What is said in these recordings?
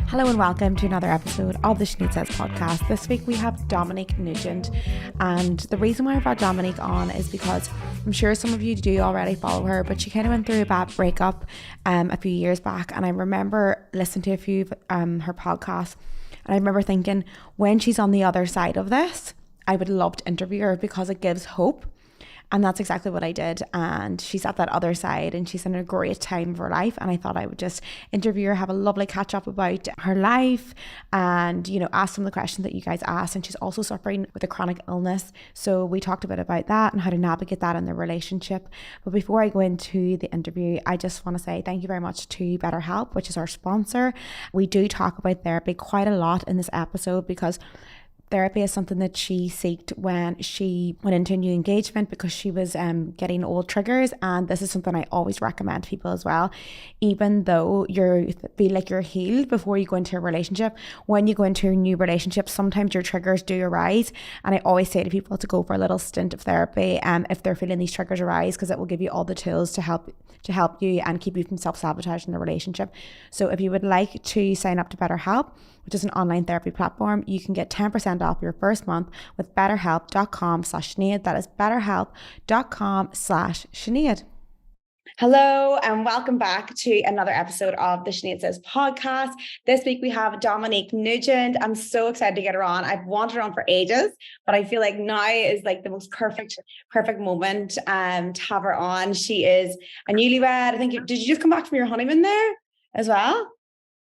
Hello and welcome to another episode of the Sinead Says podcast. This week we have Dominique Nugent, and the reason why I brought Dominique on is because I'm sure some of you do already follow her, but she kind of went through a bad breakup a few years back, and I remember listening to a few of her podcasts, and I remember thinking, when she's on the other side of this, I would love to interview her because it gives hope. And that's exactly what I did. And she's at that other side and she's in a great time of her life. And I thought I would just interview her, have a lovely catch up about her life and, you know, ask some of the questions that you guys asked. And she's also suffering with a chronic illness. So we talked a bit about that and how to navigate that in their relationship. But before I go into the interview, I just want to say thank you very much to BetterHelp, which is our sponsor. We do talk about therapy quite a lot in this episode because therapy is something that she sought when she went into a new engagement because she was getting old triggers, and this is something I always recommend to people as well. Even though you feel like you're healed before you go into a relationship, when you go into a new relationship, sometimes your triggers do arise, and I always say to people to go for a little stint of therapy if they're feeling these triggers arise, because it will give you all the tools to help you and keep you from self-sabotage in the relationship. So if you would like to sign up to BetterHelp, which is an online therapy platform, you can get 10% off your first month with betterhelp.com/Sinead. That is betterhelp.com/Sinead. Hello and welcome back to another episode of the Sinead Says podcast. This week we have Dominique Nugent. I'm so excited to get her on. I've wanted her on for ages, but I feel like now is like the most perfect moment to have her on. She is a newlywed. I think did you just come back from your honeymoon there as well?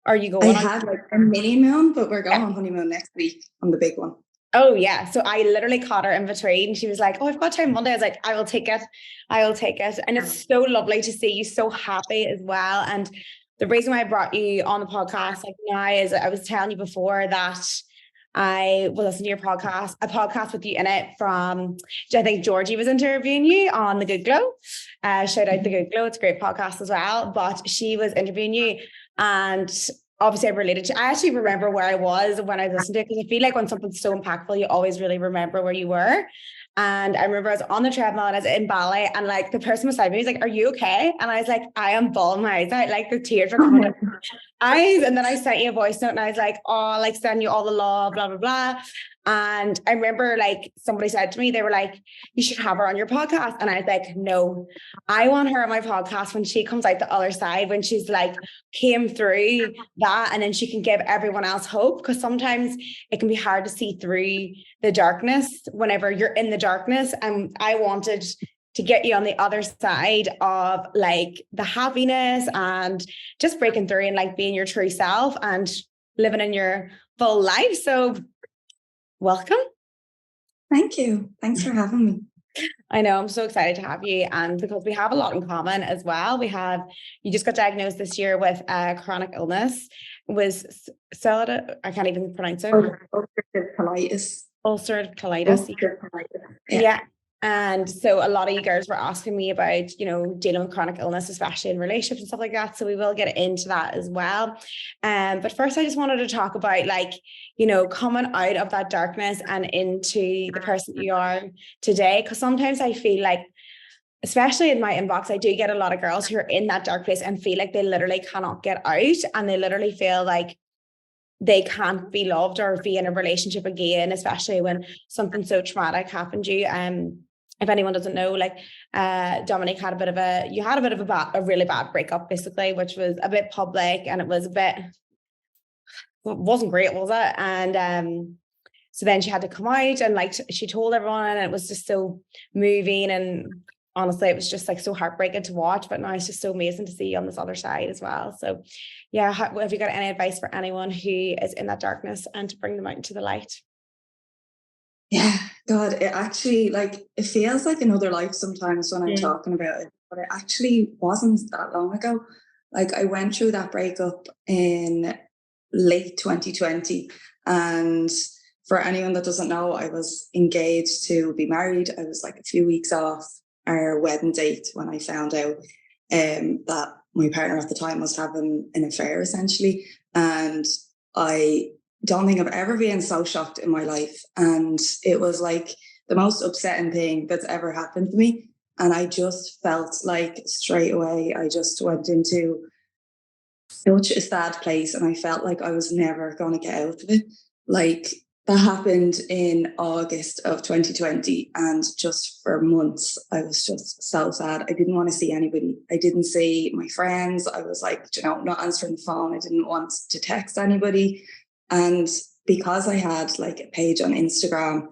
Or are you going? I had like a mini moon, but we're going on honeymoon next week on the big one. Oh yeah. So I literally caught her in between. She was like, "Oh, I've got time Monday." I was like, I will take it. And it's so lovely to see you so happy as well. And the reason why I brought you on the podcast like now is I was telling you before that I will listen to your podcast, a podcast with you in it from, I think Georgie was interviewing you on The Good Glow. Shout out The Good Glow. It's a great podcast as well. But she was interviewing you, and obviously I actually remember where I was when I listened to it, because I feel like when something's so impactful, you always really remember where you were. And I remember I was on the treadmill and I was in ballet, and like the person beside me was like, "Are you okay?" And I was like, "I am bawling my eyes out, like the tears were coming out of my eyes." And then I sent you a voice note and I was like, "Oh, like send you all the love, blah, blah, blah." And I remember like somebody said to me, they were like, "You should have her on your podcast." And I was like, "No, I want her on my podcast when she comes out the other side, when she's like came through that, and then she can give everyone else hope." Because sometimes it can be hard to see through the darkness whenever you're in the darkness. And I wanted to get you on the other side of like the happiness and just breaking through and like being your true self and living in your full life. So welcome. Thank you. Thanks for having me. I know, I'm so excited to have you, and because we have a lot in common as well. You just got diagnosed this year with a chronic illness. It was I can't even pronounce it. Ulcerative colitis. Ulcerative colitis. Yeah. And so a lot of you girls were asking me about, you know, dealing with chronic illness, especially in relationships and stuff like that. So we will get into that as well. But first, I just wanted to talk about, like, you know, coming out of that darkness and into the person you are today. Because sometimes I feel like, especially in my inbox, I do get a lot of girls who are in that dark place and feel like they literally cannot get out, and they literally feel like they can't be loved or be in a relationship again, especially when something so traumatic happened to you. If anyone doesn't know, like Dominique had a really bad breakup, basically, which was a bit public, and it wasn't great, was it? And so then she had to come out, and like she told everyone, and it was just so moving, and honestly, it was just like so heartbreaking to watch. But now it's just so amazing to see you on this other side as well. So yeah, have you got any advice for anyone who is in that darkness and to bring them out into the light? Yeah, God, it actually, like, it feels like another life sometimes when I'm talking about it, but it actually wasn't that long ago. Like, I went through that breakup in late 2020, and for anyone that doesn't know, I was engaged to be married. I was like a few weeks off our wedding date when I found out that my partner at the time was having an affair, essentially. And I don't think I've ever been so shocked in my life. And it was like the most upsetting thing that's ever happened to me. And I just felt like straight away, I just went into such a sad place, and I felt like I was never going to get out of it. Like, that happened in August of 2020, and just for months I was just so sad. I didn't want to see anybody. I didn't see my friends. I was like, not answering the phone. I didn't want to text anybody. And because I had like a page on Instagram,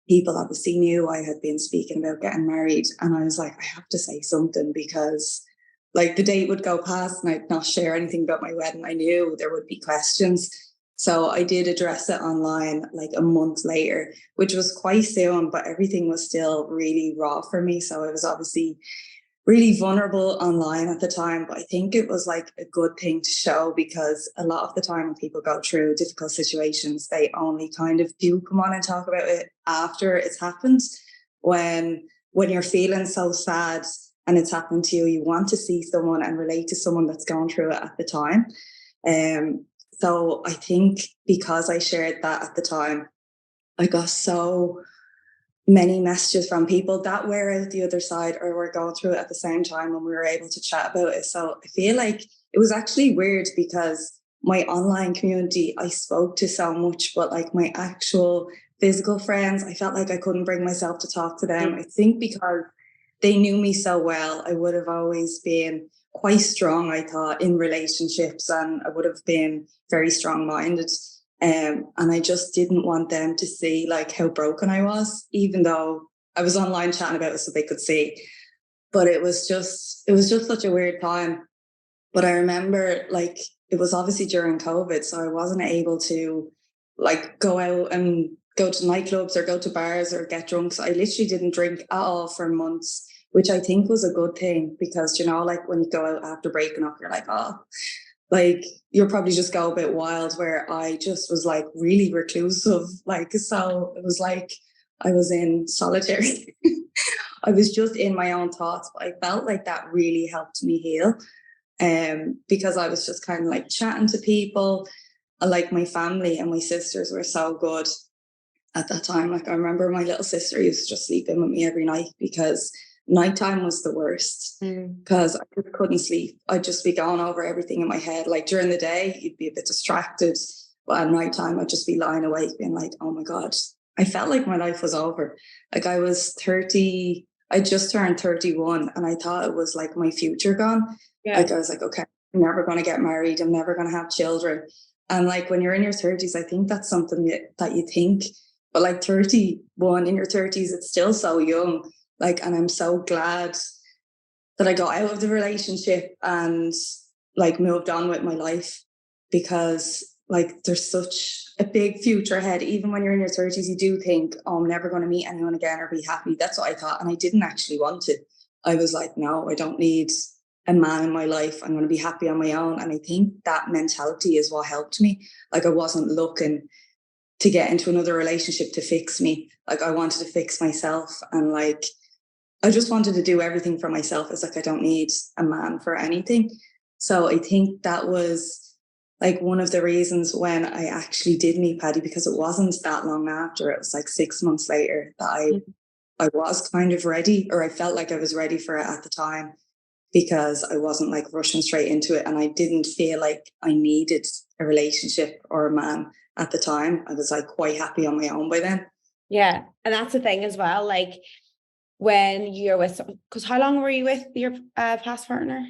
people obviously knew I had been speaking about getting married, and I was like, I have to say something, because like the date would go past and I'd not share anything about my wedding. I knew there would be questions. So I did address it online like a month later, which was quite soon, but everything was still really raw for me. So I was obviously really vulnerable online at the time, but I think it was like a good thing to show, because a lot of the time when people go through difficult situations, they only kind of do come on and talk about it after it's happened. When you're feeling so sad and it's happened to you, you want to see someone and relate to someone that's gone through it at the time. So I think because I shared that at the time, I got so many messages from people that were out the other side or were going through it at the same time, and we were able to chat about it. So I feel like it was actually weird, because my online community, I spoke to so much, but like my actual physical friends, I felt like I couldn't bring myself to talk to them. I think because they knew me so well, I would have always been quite strong, I thought, in relationships, and I would have been very strong-minded. And I just didn't want them to see like how broken I was, even though I was online chatting about it so they could see. But it was just such a weird time. But I remember like it was obviously during COVID, so I wasn't able to like go out and go to nightclubs or go to bars or get drunk. So I literally didn't drink at all for months, which I think was a good thing, because, like when you go out after breaking up, you're like, oh, like you'll probably just go a bit wild, where I just was like really reclusive. Like, so it was like I was in solitary. I was just in my own thoughts, but I felt like that really helped me heal. Because I was just kind of like chatting to people. Like my family and my sisters were so good at that time. Like I remember my little sister used to just sleep in with me every night, because nighttime was the worst, because I just couldn't sleep. I'd just be going over everything in my head. Like during the day, you'd be a bit distracted, but at nighttime, I'd just be lying awake being like, oh my God, I felt like my life was over. Like I was 30, I just turned 31, and I thought it was like my future gone. Yeah. Like I was like, okay, I'm never going to get married. I'm never going to have children. And like when you're in your 30s, I think that's something that you think, but like 31 in your 30s, it's still so young. Like, and I'm so glad that I got out of the relationship and like moved on with my life, because like there's such a big future ahead. Even when you're in your 30s, you do think, oh, I'm never going to meet anyone again or be happy. That's what I thought. And I didn't actually want to. I was like, no, I don't need a man in my life. I'm going to be happy on my own. And I think that mentality is what helped me. Like I wasn't looking to get into another relationship to fix me. Like I wanted to fix myself, and like I just wanted to do everything for myself. It's like I don't need a man for anything. So I think that was like one of the reasons when I actually did meet Paddy, because it wasn't that long after. It was like 6 months later that I was kind of ready, or I felt like I was ready for it at the time, because I wasn't like rushing straight into it, and I didn't feel like I needed a relationship or a man at the time. I was like quite happy on my own by then. Yeah. And that's the thing as well. Like when you're with someone, because how long were you with your past partner?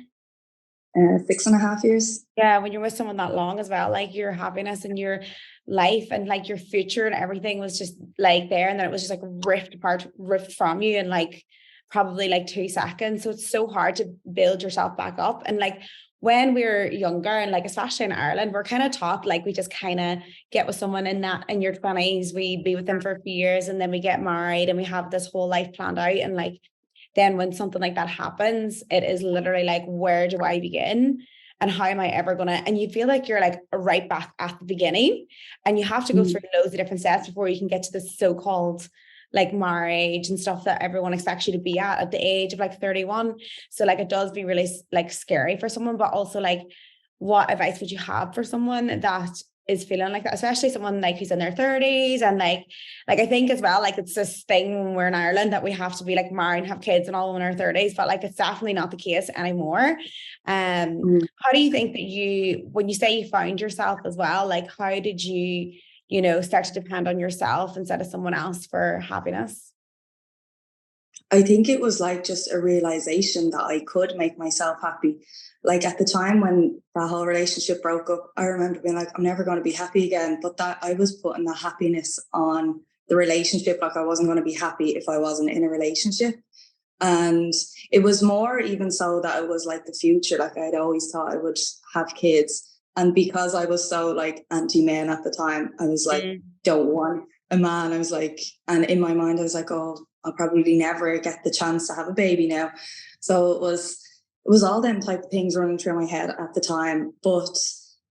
6.5 years. Yeah, when you're with someone that long as well, like your happiness and your life and like your future and everything was just like there, and then it was just like ripped from you in like probably like 2 seconds. So it's so hard to build yourself back up. And like when we're younger, and like especially in Ireland, we're kind of taught like we just kind of get with someone in your 20s, we be with them for a few years, and then we get married and we have this whole life planned out. And like then when something like that happens, it is literally like, where do I begin? And how am I ever going to, and you feel like you're like right back at the beginning, and you have to go through loads of different steps before you can get to this so-called like marriage and stuff that everyone expects you to be at the age of like 31. So like it does be really like scary for someone, but also like what advice would you have for someone that is feeling like that, especially someone like who's in their 30s. And like I think as well, like it's this thing when we're in Ireland that we have to be like married and have kids and all in our 30s, but like it's definitely not the case anymore. How do you think that when you say you found yourself as well, like how did you, start to depend on yourself instead of someone else for happiness? I think it was like just a realization that I could make myself happy. Like at the time when that whole relationship broke up, I remember being like, I'm never going to be happy again. But that I was putting the happiness on the relationship. Like I wasn't going to be happy if I wasn't in a relationship. And it was more even so that it was like the future. Like I'd always thought I would have kids. And because I was so like anti-men at the time, I was like, don't want a man. I was like, and in my mind, I was like, oh, I'll probably never get the chance to have a baby now. So it was all them type of things running through my head at the time. But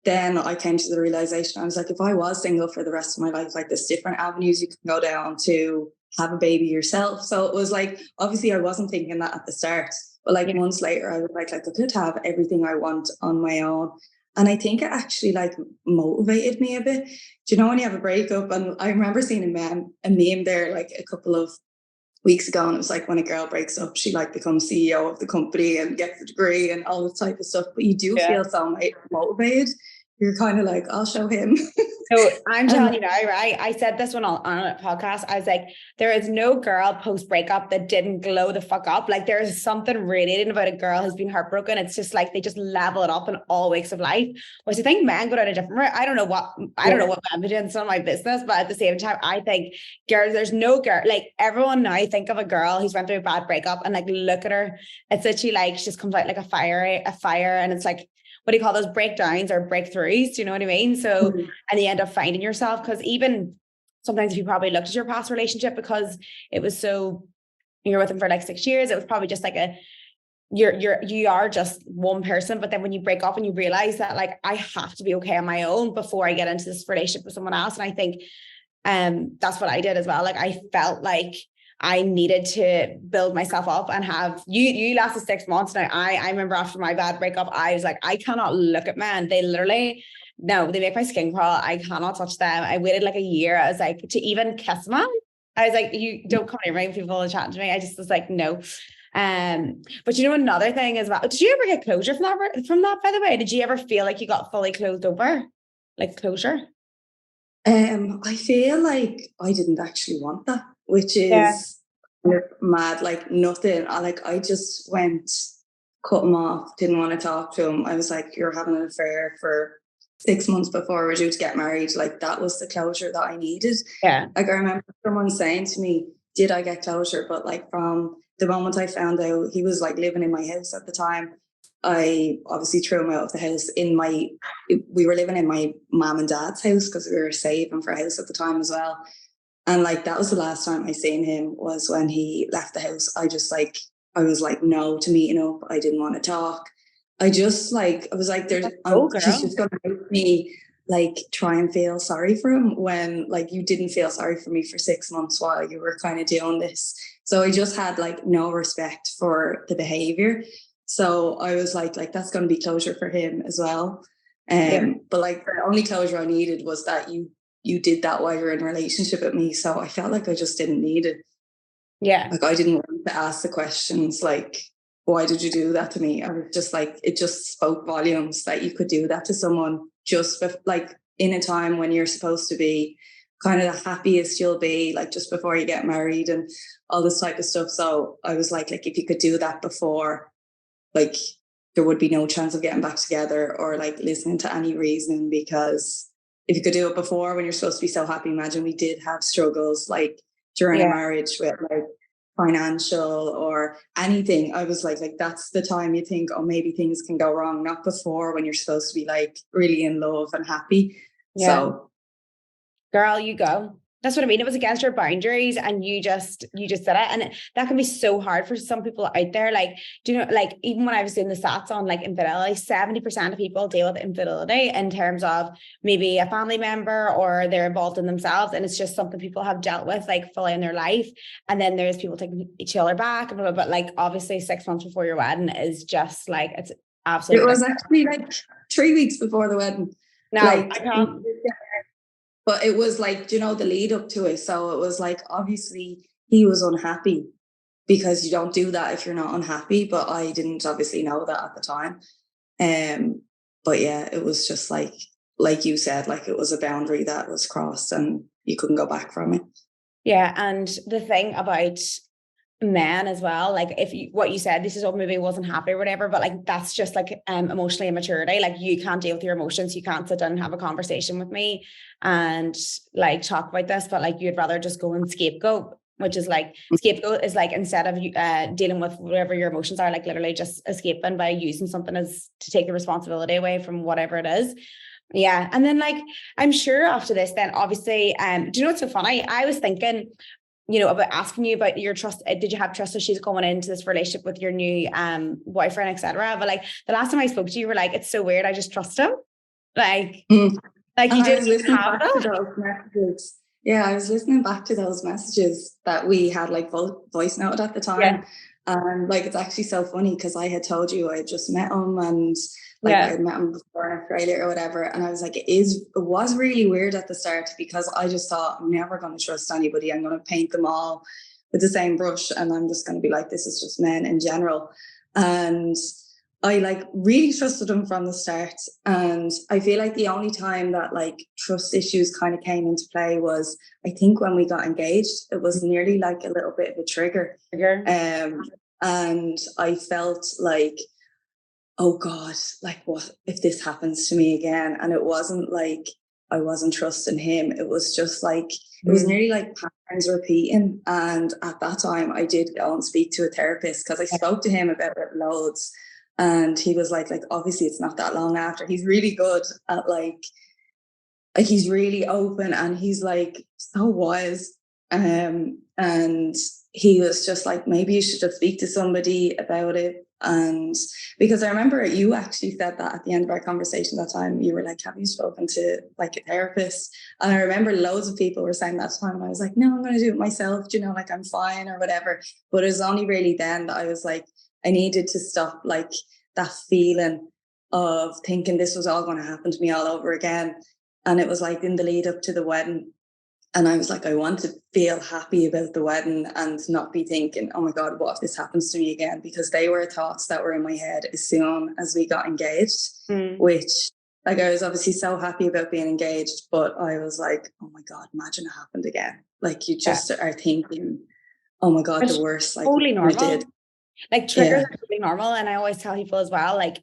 then I came to the realization, I was like, if I was single for the rest of my life, like there's different avenues you can go down to have a baby yourself. So it was like, obviously I wasn't thinking that at the start, but like months later, I was like I could have everything I want on my own. And I think it actually like motivated me a bit. Do you know when you have a breakup? And I remember seeing a meme there like a couple of weeks ago, and it was like when a girl breaks up, she like becomes CEO of the company and gets a degree and all this type of stuff. But you do feel so motivated. You're kind of like, I'll show him. So I'm telling you now, right? I said this one on a podcast. I was like, there is no girl post breakup that didn't glow the fuck up. Like there is something radiating about a girl who's been heartbroken. It's just like they just level it up in all weeks of life. Which I think men go down a different route. I don't know what men do. It's not my business, but at the same time, I think girls, there's no girl like everyone now. Think of a girl who's went through a bad breakup and like look at her. It's literally like she just comes out like a fire, and it's like, what do you call those, breakdowns or breakthroughs? Do you know what I mean? So, and you end up finding yourself, because even sometimes if you probably looked at your past relationship because it was so, you're with them for like 6 years, it was probably just like you are just one person. But then when you break up and you realize that like, I have to be okay on my own before I get into this relationship with someone else. And I think that's what I did as well. Like I felt like I needed to build myself up and have you lasted 6 months. Now I remember after my bad breakup, I was like, I cannot look at men. They literally, no, they make my skin crawl. I cannot touch them. I waited like a year. I was like, to even kiss a man, I was like, you don't come in right when people are chatting to me. I just was like, no. But another thing as well, did you ever get closure from that, by the way? Did you ever feel like you got fully closed over? Like closure? I feel like I didn't actually want that, which is mad. Like nothing. I just went, cut him off, didn't want to talk to him. I was like, you're having an affair for 6 months before we're due to get married. Like that was the closure that I needed. Yeah. Like I remember someone saying to me, did I get closure? But like from the moment I found out he was like living in my house at the time, I obviously threw him out of the house. We were living in my mom and dad's house because we were saving for a house at the time as well. And like, that was the last time I seen him, was when he left the house. I was like, no to meeting up. I didn't want to talk. I was like, he's just going to make me like try and feel sorry for him when like you didn't feel sorry for me for 6 months while you were kind of doing this. So I just had like no respect for the behavior. So I was like that's going to be closure for him as well. But like the only closure I needed was that you did that while you're in a relationship with me. So I felt like I just didn't need it. Yeah. Like I didn't want to ask the questions like, why did you do that to me? I was just like, it just spoke volumes that you could do that to someone just like in a time when you're supposed to be kind of the happiest you'll be, like just before you get married and all this type of stuff. So I was like if you could do that before, like there would be no chance of getting back together or like listening to any reasoning, because if you could do it before when you're supposed to be so happy, imagine we did have struggles like during a marriage with like financial or anything. I was like that's the time you think, oh, maybe things can go wrong, not before when you're supposed to be like really in love and happy. Yeah. So girl, you go. That's what I mean. It was against your boundaries and you just did it. And that can be so hard for some people out there. Like, do you know, like even when I was doing the stats on like infidelity, 70% of people deal with infidelity in terms of maybe a family member or they're involved in themselves. And it's just something people have dealt with like fully in their life. And then there's people taking each other back. But like obviously 6 months before your wedding is just like, it's absolutely. It was actually like 3 weeks before the wedding. No, Like, I can't. but it was like, you know, the lead up to it. So it was like, obviously he was unhappy because you don't do that if you're not unhappy. But I didn't obviously know that at the time. But yeah, it was just like you said, like it was a boundary that was crossed and you couldn't go back from it. Yeah, and the thing about men as well, like if you, what you said, this is what maybe wasn't happy or whatever, but like that's just like emotionally immaturity. Like you can't deal with your emotions, you can't sit down and have a conversation with me and like talk about this, but like you'd rather just go and scapegoat, which is like scapegoat is like instead of you dealing with whatever your emotions are, like literally just escaping by using something as to take the responsibility away from whatever it is. Yeah. And then like I'm sure after this, then obviously, do you know what's so funny? I was thinking, you know, about asking you about your trust. Did you have trust issues going into this relationship with your new boyfriend, etc.? But like the last time I spoke to you, you were like, it's so weird. I just trust him. Like, like you And I was didn't even listening have back to that. those messages. Yeah, I was listening back to those messages that we had like voice noted at the time. Yeah. And like, it's actually so funny because I had told you I had just met him and like I Yeah. had met him before in Australia or whatever. And I was like, it was really weird at the start because I just thought I'm never going to trust anybody. I'm going to paint them all with the same brush. And I'm just going to be like, this is just men in general. And I like really trusted him from the start. And I feel like the only time that like trust issues kind of came into play was, I think, when we got engaged. It was nearly like a little bit of a trigger. And I felt like, oh God, like what if this happens to me again? And it wasn't like I wasn't trusting him. It was just like, it was nearly like patterns repeating. And at that time I did go and speak to a therapist because I spoke to him about it loads. And he was like obviously it's not that long after. He's really good at like he's really open and he's like so wise. And he was just like, maybe you should just speak to somebody about it. And because I remember you actually said that at the end of our conversation that time, you were like, have you spoken to like a therapist? And I remember loads of people were saying that time, and I was like, no, I'm going to do it myself, you know, like I'm fine or whatever. But it was only really then that I was like, I needed to stop like that feeling of thinking this was all going to happen to me all over again. And it was like in the lead up to the wedding. And I was like, I want to feel happy about the wedding and not be thinking, oh my God, what if this happens to me again? Because they were thoughts that were in my head as soon as we got engaged, which like I was obviously so happy about being engaged, but I was like, oh my God, imagine it happened again. Like you just are thinking, oh my God, Which the worst, like totally it normal. did. Like triggers are totally normal. And I always tell people as well, like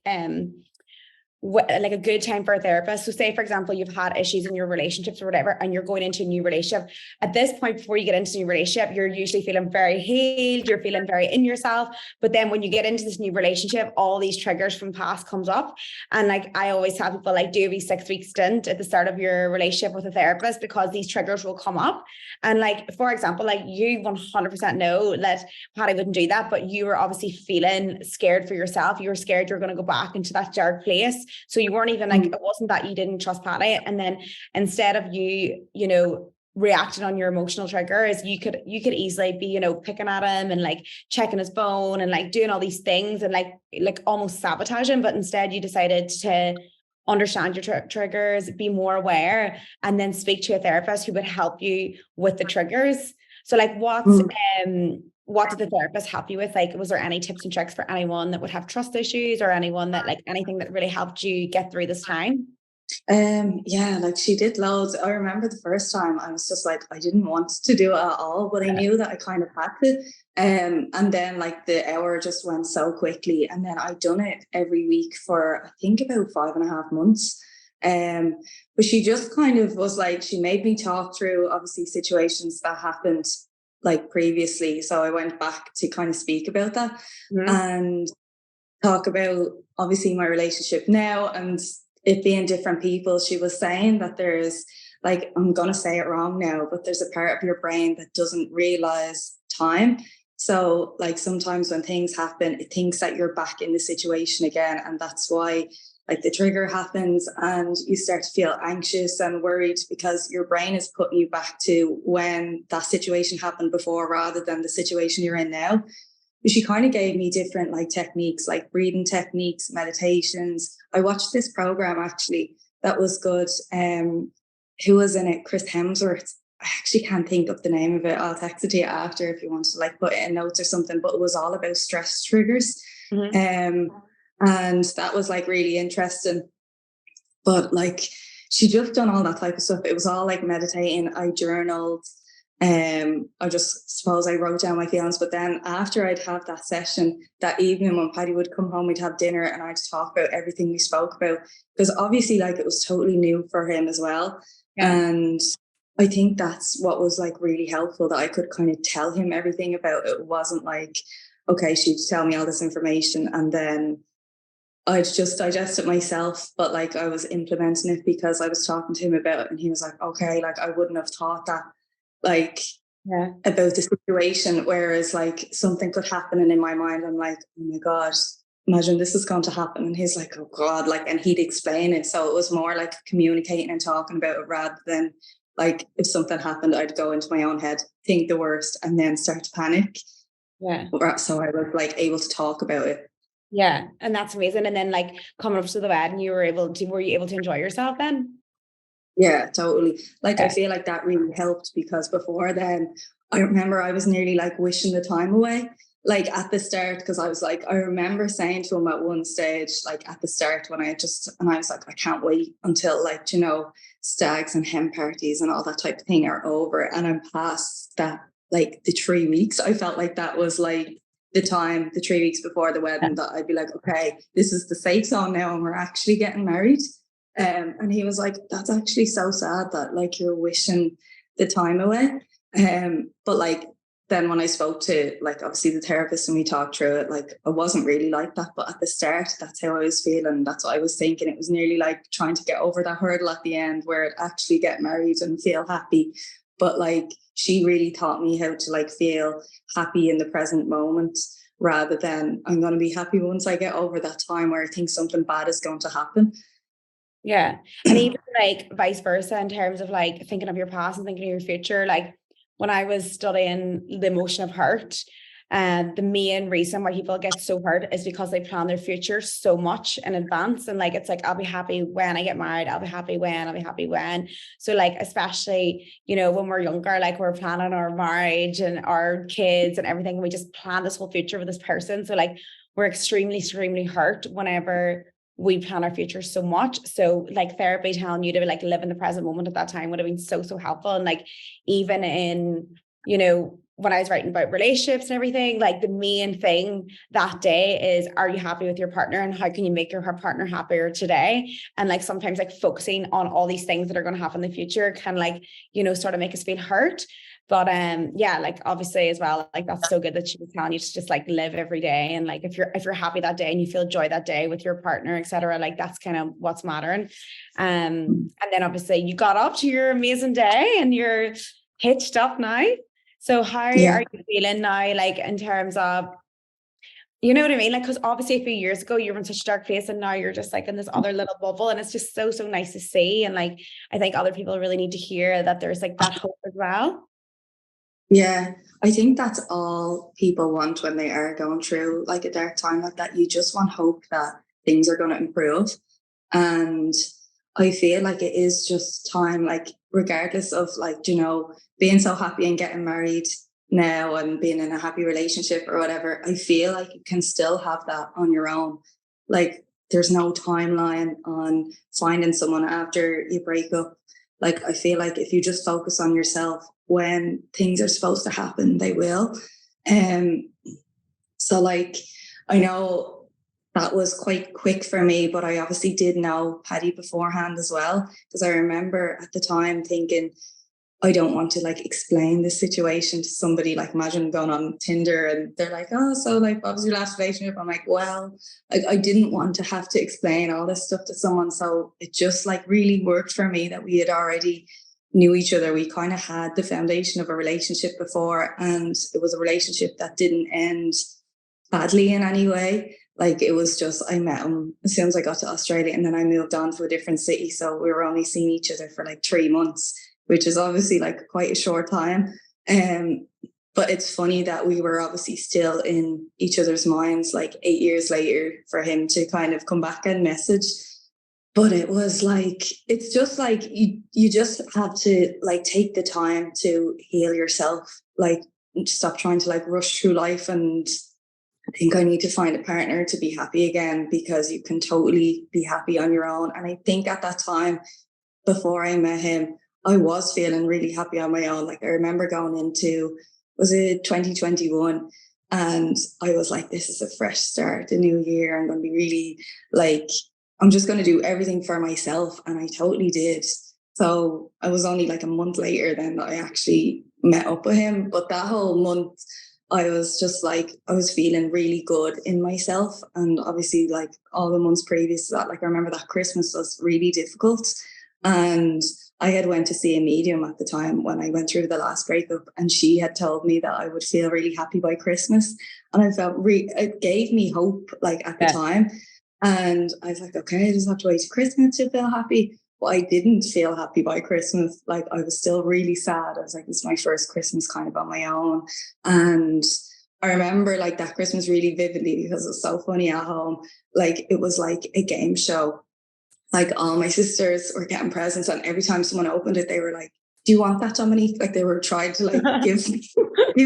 like a good time for a therapist. So say, for example, you've had issues in your relationships or whatever, and you're going into a new relationship. At this point, before you get into a new relationship, you're usually feeling very healed, you're feeling very in yourself. But then when you get into this new relationship, all these triggers from past comes up. And like, I always tell people, like, do a 6-week stint at the start of your relationship with a therapist, because these triggers will come up. And like, for example, like you 100% know that Patty wouldn't do that, but you were obviously feeling scared for yourself. You were scared you were going to go back into that dark place. So you weren't even like, it wasn't that you didn't trust Patty. And then instead of you know, reacting on your emotional triggers, you could easily be, you know, picking at him and like checking his phone and like doing all these things and like almost sabotaging. But instead you decided to understand your triggers, be more aware, and then speak to a therapist who would help you with the triggers. So like what did the therapist help you with? Like, was there any tips and tricks for anyone that would have trust issues, or anyone that like anything that really helped you get through this time? Yeah, like she did loads. I remember the first time I was just like, I didn't want to do it at all, but I knew that I kind of had to. And then like the hour just went so quickly. And then I'd done it every week for I think about 5.5 months. But she just kind of was like, she made me talk through obviously situations that happened like previously. So I went back to kind of speak about that and talk about obviously my relationship now and it being different people. She was saying that there's like, I'm going to say it wrong now, but there's a part of your brain that doesn't realize time. So like sometimes when things happen, it thinks that you're back in the situation again. And that's why like the trigger happens and you start to feel anxious and worried because your brain is putting you back to when that situation happened before rather than the situation you're in now. She kind of gave me different like techniques, like breathing techniques, meditations. I watched this program actually that was good. Who was in it? Chris Hemsworth. I actually can't think of the name of it. I'll text it to you after if you want to like put it in notes or something. But it was all about stress triggers. And that was like really interesting. But like she just done all that type of stuff. It was all like meditating. I journaled. I just suppose I wrote down my feelings. But then after I'd have that session that evening when Paddy would come home, we'd have dinner and I'd talk about everything we spoke about. Because obviously like it was totally new for him as well. Yeah. And I think that's what was like really helpful, that I could kind of tell him everything about it. It wasn't like, okay, she'd tell me all this information and then I'd just digest it myself. But like I was implementing it because I was talking to him about it and he was like, okay, like I wouldn't have thought that like about the situation. Whereas like something could happen and in my mind, I'm like, oh my God, imagine this is going to happen. And he's like, oh God, like, and he'd explain it. So it was more like communicating and talking about it rather than like if something happened, I'd go into my own head, think the worst, and then start to panic. Yeah. So I was like able to talk about it. Yeah. And that's amazing. And then like coming up to the wedding, were you able to enjoy yourself then? Yeah, totally. Like I feel like that really helped because before then, I remember I was nearly like wishing the time away. Like at the start, because I was like, I remember saying to him at one stage, like at the start when I was like, I can't wait until like, you know, stags and hen parties and all that type of thing are over. And I'm past that, like the 3 weeks. I felt like that was like the time, the 3 weeks before the wedding, that I'd be like, okay, this is the safe zone now and we're actually getting married. And he was like, that's actually so sad that like you're wishing the time away. But like, then when I spoke to like obviously the therapist and we talked through it, like I wasn't really like that. But at the start, that's how I was feeling. That's what I was thinking. It was nearly like trying to get over that hurdle at the end where it actually get married and feel happy. But like she really taught me how to like feel happy in the present moment rather than I'm going to be happy once I get over that time where I think something bad is going to happen. Yeah. And even like vice versa in terms of like thinking of your past and thinking of your future. Like when I was studying the emotion of hurt, the main reason why people get so hurt is because they plan their future so much in advance. And like, it's like, I'll be happy when I get married. I'll be happy when. So like, especially, you know, when we're younger, like we're planning our marriage and our kids and everything. And we just plan this whole future with this person. So like, we're extremely, extremely hurt whenever we plan our future so much. So like therapy telling you to like live in the present moment at that time would have been so, so helpful. And like, even in, you know, when I was writing about relationships and everything, like the main thing that day is, are you happy with your partner and how can you make your partner happier today? And like, sometimes like focusing on all these things that are going to happen in the future can like, you know, sort of make us feel hurt. But yeah, like obviously as well, like that's so good that she was telling you to just like live every day. And like, if you're happy that day and you feel joy that day with your partner, etc., like that's kind of what's mattering. And then obviously you got up to your amazing day and you're hitched up now. So how are you feeling now? Like in terms of, you know what I mean? Like, because obviously a few years ago you were in such a dark place and now you're just like in this other little bubble and it's just so, so nice to see. And like, I think other people really need to hear that there's like that hope as well. Yeah, I think that's all people want when they are going through like a dark time like that. You just want hope that things are going to improve. And I feel like it is just time, like regardless of like, you know, being so happy and getting married now and being in a happy relationship or whatever, I feel like you can still have that on your own. Like there's no timeline on finding someone after you break up. Like I feel like if you just focus on yourself, when things are supposed to happen, they will. So like, I know that was quite quick for me, but I obviously did know Paddy beforehand as well. Because I remember at the time thinking, I don't want to like explain this situation to somebody. Like imagine going on Tinder and they're like, oh, so like what was your last relationship? I'm like, well, I didn't want to have to explain all this stuff to someone. So it just like really worked for me that we had already knew each other. We kind of had the foundation of a relationship before, and it was a relationship that didn't end badly in any way. Like it was just, I met him as soon as I got to Australia and then I moved on to a different city. So we were only seeing each other for like 3 months, which is obviously like quite a short time. But it's funny that we were obviously still in each other's minds like 8 years later for him to kind of come back and message. But it was like, it's just like you just have to like take the time to heal yourself, like stop trying to like rush through life and think I need to find a partner to be happy again, because you can totally be happy on your own. And I think at that time, before I met him, I was feeling really happy on my own. Like I remember going into, was it 2021? And I was like, this is a fresh start, a new year. I'm going to be really like, I'm just going to do everything for myself. And I totally did. So I was only like a month later then that I actually met up with him. But that whole month, I was just like, I was feeling really good in myself. And obviously, like all the months previous to that, like I remember that Christmas was really difficult. And I had went to see a medium at the time when I went through the last breakup, and she had told me that I would feel really happy by Christmas. And I felt it gave me hope, like at the time. And I was like, okay, I just have to wait to Christmas to feel happy. But I didn't feel happy by Christmas. Like I was still really sad. I was like, this is my first Christmas kind of on my own. And I remember like that Christmas really vividly because it was so funny at home. Like it was like a game show. Like all my sisters were getting presents, and every time someone opened it, they were like, do you want that, Dominique? Like they were trying to like give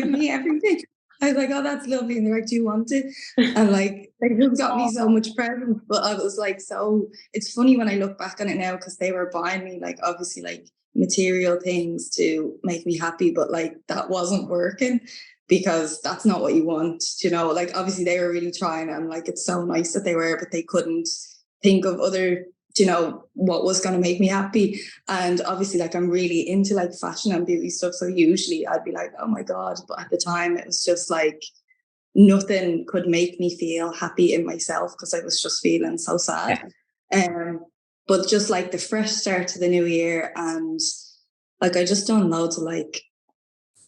me everything. I was like, oh, that's lovely. And they're like, do you want it? And like they just got me so much presents. But I was like, so it's funny when I look back on it now, because they were buying me like obviously like material things to make me happy, but like that wasn't working, because that's not what you want, you know. Like obviously they were really trying, and like it's so nice that they were, but they couldn't think of other, you know, what was going to make me happy. And obviously like I'm really into like fashion and beauty stuff, so usually I'd be like, oh my god, but at the time it was just like nothing could make me feel happy in myself, because I was just feeling so sad. But just like the fresh start to the new year, and like I just done loads of like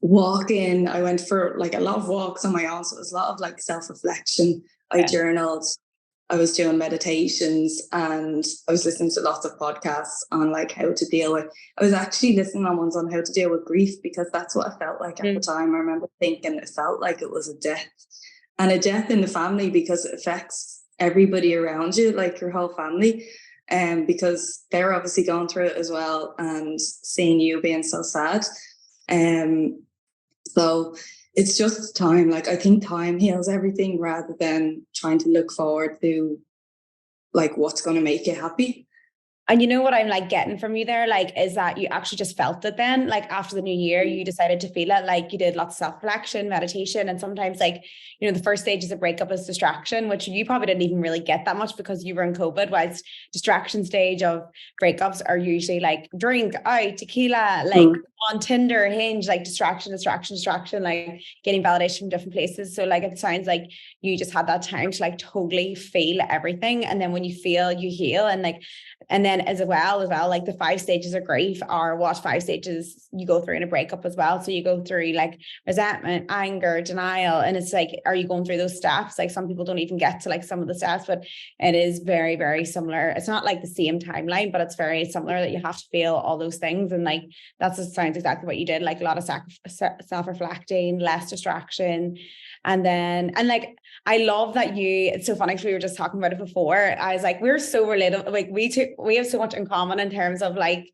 walking. I went for like a lot of walks on my own, so it was a lot of like self-reflection. I journaled, I was doing meditations, and I was listening to lots of podcasts on like how to deal with, I was actually listening on ones on how to deal with grief, because that's what it felt like at the time. I remember thinking it felt like it was a death, and a death in the family, because it affects everybody around you, like your whole family. Because they're obviously going through it as well, and seeing you being so sad. So it's just time. Like I think time heals everything, rather than trying to look forward to like what's going to make you happy. And you know what I'm like getting from you there, like, is that you actually just felt it then, like after the new year, you decided to feel it, like you did lots of self-reflection, meditation, and sometimes like, you know, the first stages of breakup is distraction, which you probably didn't even really get that much because you were in COVID, whilst distraction stage of breakups are usually like drink, out, tequila, like on Tinder, Hinge, like distraction, like getting validation from different places. So like it sounds like you just had that time to like totally feel everything. And then when you feel, you heal. And like, and then as well, like the 5 stages of grief are what 5 stages you go through in a breakup as well. So you go through like resentment, anger, denial. And it's like, are you going through those steps? Like some people don't even get to like some of the steps, but it is very, very similar. It's not like the same timeline, but it's very similar that you have to feel all those things. And like, that's it sounds exactly what you did, like a lot of self-reflecting, less distraction. And then, and like, I love that it's so funny because we were just talking about it before. I was like, we're so relatable. Like we have so much in common in terms of like,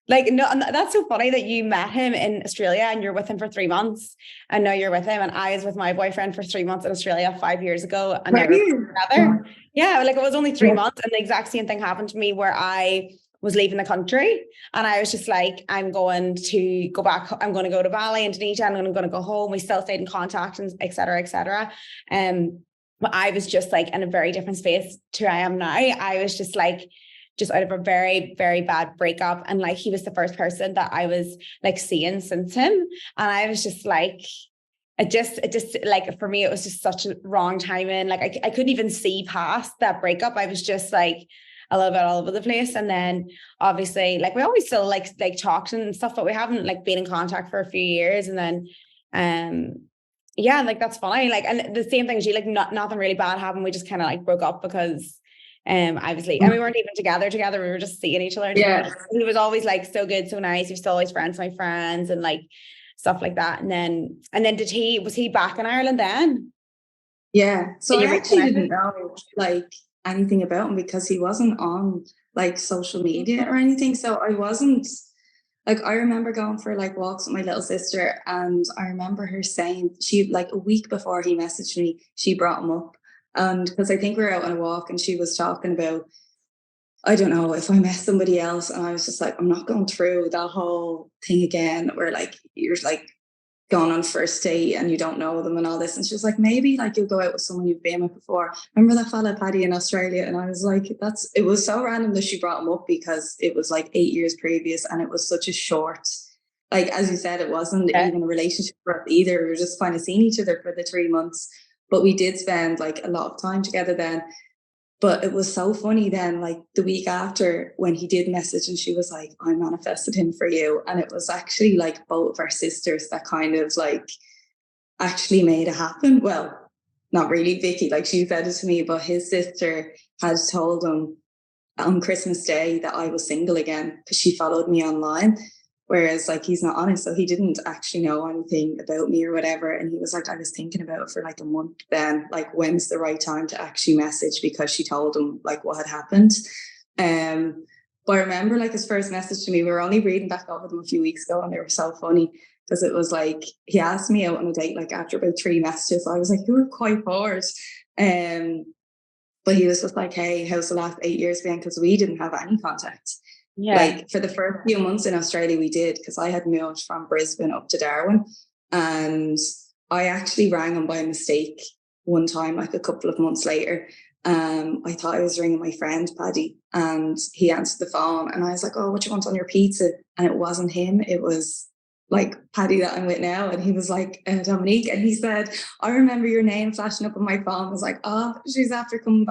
no, that's so funny that you met him in Australia and you're with him for 3 months, and now you're with him. And I was with my boyfriend for 3 months in Australia 5 years ago, and now we're together. Yeah, like it was only 3 months, and the exact same thing happened to me where I was leaving the country, and I was just like, I'm going to go back. I'm going to go to Bali, Indonesia, and I'm going to go home. We still stayed in contact, and et cetera, et cetera. But I was just like in a very different space to where I am now. I was just like, just out of a very, very bad breakup. And like, he was the first person that I was like seeing since him. And I was just like, it just like, for me, it was just such a wrong timing. Like I couldn't even see past that breakup. I was just like a little bit all over the place. And then obviously like we always still like talked and stuff, but we haven't like been in contact for a few years. And then, yeah, like that's funny. Like, and the same thing as you, like nothing really bad happened. We just kind of like broke up because obviously, and we weren't even together. We were just seeing each other. Yeah. He was always like so good, so nice. He was still always friends with my friends and like stuff like that. And then was he back in Ireland then? Yeah. So I actually didn't know like anything about him, because he wasn't on like social media or anything. So I wasn't like, I remember going for like walks with my little sister, and I remember her saying, she like a week before he messaged me, she brought him up. And because I think we were out on a walk and she was talking about, I don't know, if I met somebody else, and I was just like, I'm not going through that whole thing again where like you're like going on first date and you don't know them and all this. And she was like, maybe like you'll go out with someone you've been with before. Remember that fella Paddy in Australia? And I was like, it was so random that she brought him up, because it was like 8 years previous and it was such a short, like, as you said, it wasn't even a relationship for us either. We were just kind of seeing each other for the 3 months, but we did spend like a lot of time together then. But it was so funny then, like the week after when he did message and she was like, I manifested him for you. And it was actually like both of our sisters that kind of like actually made it happen. Well, not really Vicky, like she said it to me, but his sister had told him on Christmas Day that I was single again because she followed me online. Whereas like he's not honest, so he didn't actually know anything about me or whatever. And he was like, I was thinking about it for like a month then, like when's the right time to actually message, because she told him like what had happened. But I remember like his first message to me, we were only reading back over them a few weeks ago and they were so funny, because it was like he asked me out on a date like after about 3 messages. I was like, you were quite bored. But he was just like, hey, how's the last 8 years been? Because we didn't have any contact. Yeah. Like for the first few months in Australia, we did, because I had moved from Brisbane up to Darwin. And I actually rang him by mistake one time, like a couple of months later. I thought I was ringing my friend Paddy, and he answered the phone and I was like, oh, what do you want on your pizza? And it wasn't him. It was like Paddy that I'm with now. And he was like, Dominique. And he said, I remember your name flashing up on my phone. I was like, oh, she's after coming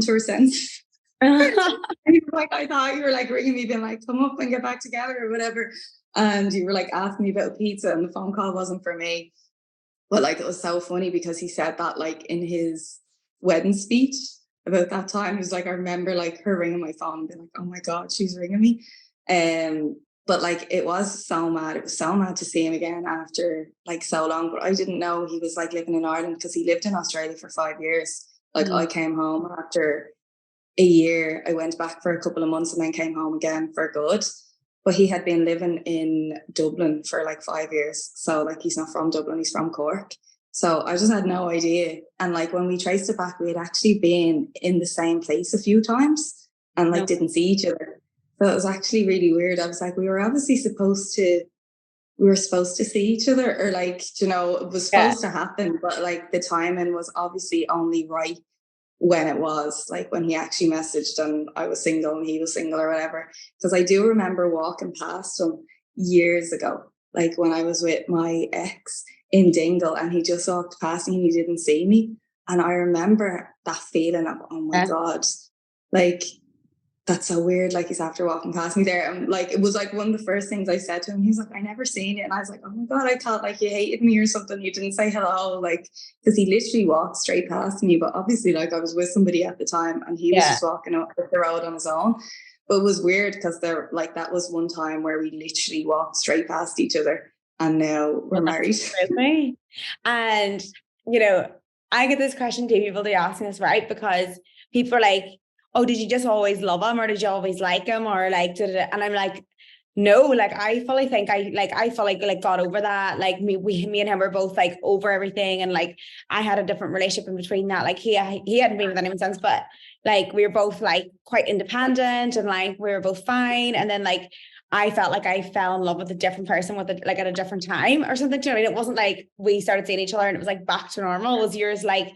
to her sense. And he was like, I thought you were like ringing me being like, come up and get back together or whatever. And you were like asking me about pizza, and the phone call wasn't for me. But like, it was so funny because he said that like in his wedding speech about that time. He was like, I remember like her ringing my phone and being like, oh my God, she's ringing me. But like, it was so mad. It was so mad to see him again after like so long. But I didn't know he was like living in Ireland, because he lived in Australia for 5 years. Like I came home after a year. I went back for a couple of months and then came home again for good. But he had been living in Dublin for like 5 years. So like, he's not from Dublin, he's from Cork. So I just had no idea. And like, when we traced it back, we had actually been in the same place a few times and like didn't see each other. So it was actually really weird. I was like, we were supposed to see each other, or like, you know, it was supposed to happen, but like the timing was obviously only right when it was, like when he actually messaged and I was single and he was single or whatever. Because I do remember walking past him years ago, like when I was with my ex in Dingle, and he just walked past me and he didn't see me. And I remember that feeling of, oh my God, like, that's so weird. Like, he's after walking past me there. And like, it was like one of the first things I said to him. He's like, I never seen it. And I was like, oh my God, I thought like you hated me or something. You didn't say hello. Like, because he literally walked straight past me. But obviously, like, I was with somebody at the time and he was just walking up the road on his own. But it was weird because there, like, that was one time where we literally walked straight past each other, and now we're married. And, you know, I get this question too. People do ask me this, right? Because people are like, oh, did you just always love him, or did you always like him, or like, and I'm like, no, like, I fully think I felt like got over that. Like me and him were both like over everything. And like, I had a different relationship in between that. Like he hadn't been with anyone since, but like, we were both like quite independent and like, we were both fine. And then like, I felt like I fell in love with a different person like at a different time or something. Do you know what I mean? It wasn't like we started seeing each other and it was like back to normal. Was yours like,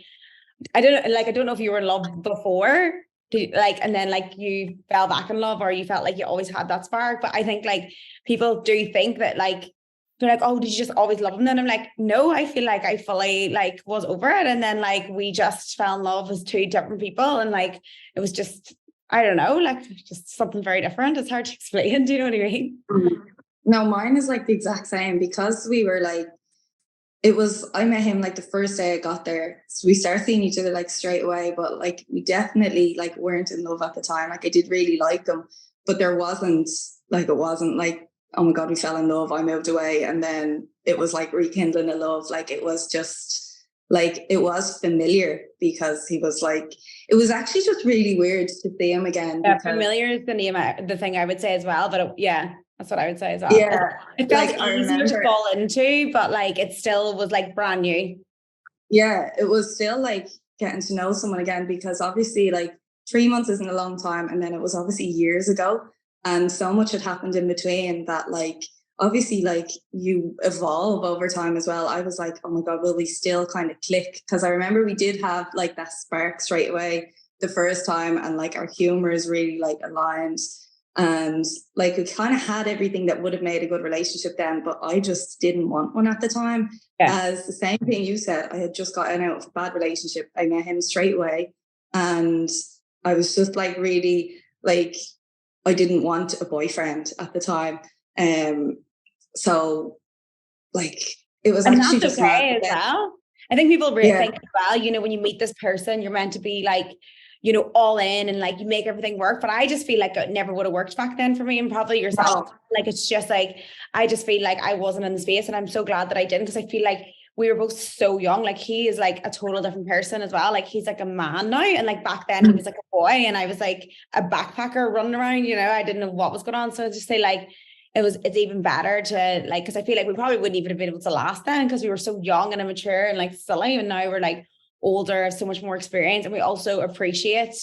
I don't know if you were in love before, and then like you fell back in love, or you felt like you always had that spark. But I think like people do think that like, they're like, oh, did you just always love him? Then I'm like, no, I feel like I fully like was over it. And then like, we just fell in love as two different people. And like, it was just, I don't know, like just something very different. It's hard to explain. Do you know what I mean? No, mine is like the exact same, because we were like, I met him like the first day I got there. So we started seeing each other like straight away, but like we definitely like weren't in love at the time. Like I did really like him, but it wasn't like, oh my God, we fell in love, I moved away. And then it was like rekindling a love. Like it was just like it was familiar because he was like, it was actually just really weird to see him again. Yeah, because, familiar is the name, the thing I would say as well. But yeah, that's what I would say as well. yeah, It felt like I easier to remember, fall into, but like it still was like brand new. yeah, it was still like getting to know someone again, because obviously like 3 months isn't a long time. And then it was obviously years ago. And so much had happened in between that, like, obviously, like you evolve over time as well. I was like, oh my God, will we still kind of click? Because I remember we did have like that spark straight away the first time, and like our humor is really like aligned. And like we kind of had everything that would have made a good relationship then, but I just didn't want one at the time. Yeah. As the same thing you said, I had just gotten out of a bad relationship. I met him straight away, and I was just like really like, I didn't want a boyfriend at the time. So like it was And actually that's just mad. okay as well. I think people Yeah. think as well, you know, when you meet this person, you're meant to be like, you know, all in and like you make everything work. But I just feel like it never would have worked back then for me, and probably yourself. No. Like it's just like, I just feel like I wasn't in the space, and I'm so glad that I didn't, because I feel like we were both so young. Like he is like a total different person as well. Like he's like a man now, and like back then he was like a boy, and I was like a backpacker running around, you know, I didn't know what was going on. So I just say like, it's even better to like, because I feel like we probably wouldn't even have been able to last then, because we were so young and immature and like silly, and now we're like older, have so much more experience, and we also appreciate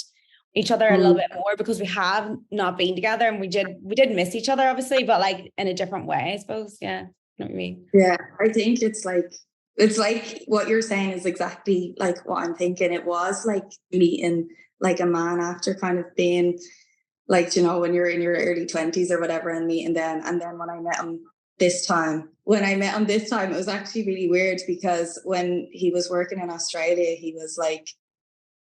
each other a little bit more because we have not been together, and we did miss each other obviously, but like in a different way, I suppose. Yeah, you know what I mean? Yeah, I think it's like what you're saying is exactly like what I'm thinking. It was like meeting like a man after kind of being like, you know, when you're in your early 20s or whatever, and meeting them. And then when I met him this time, it was actually really weird, because when he was working in Australia, he was like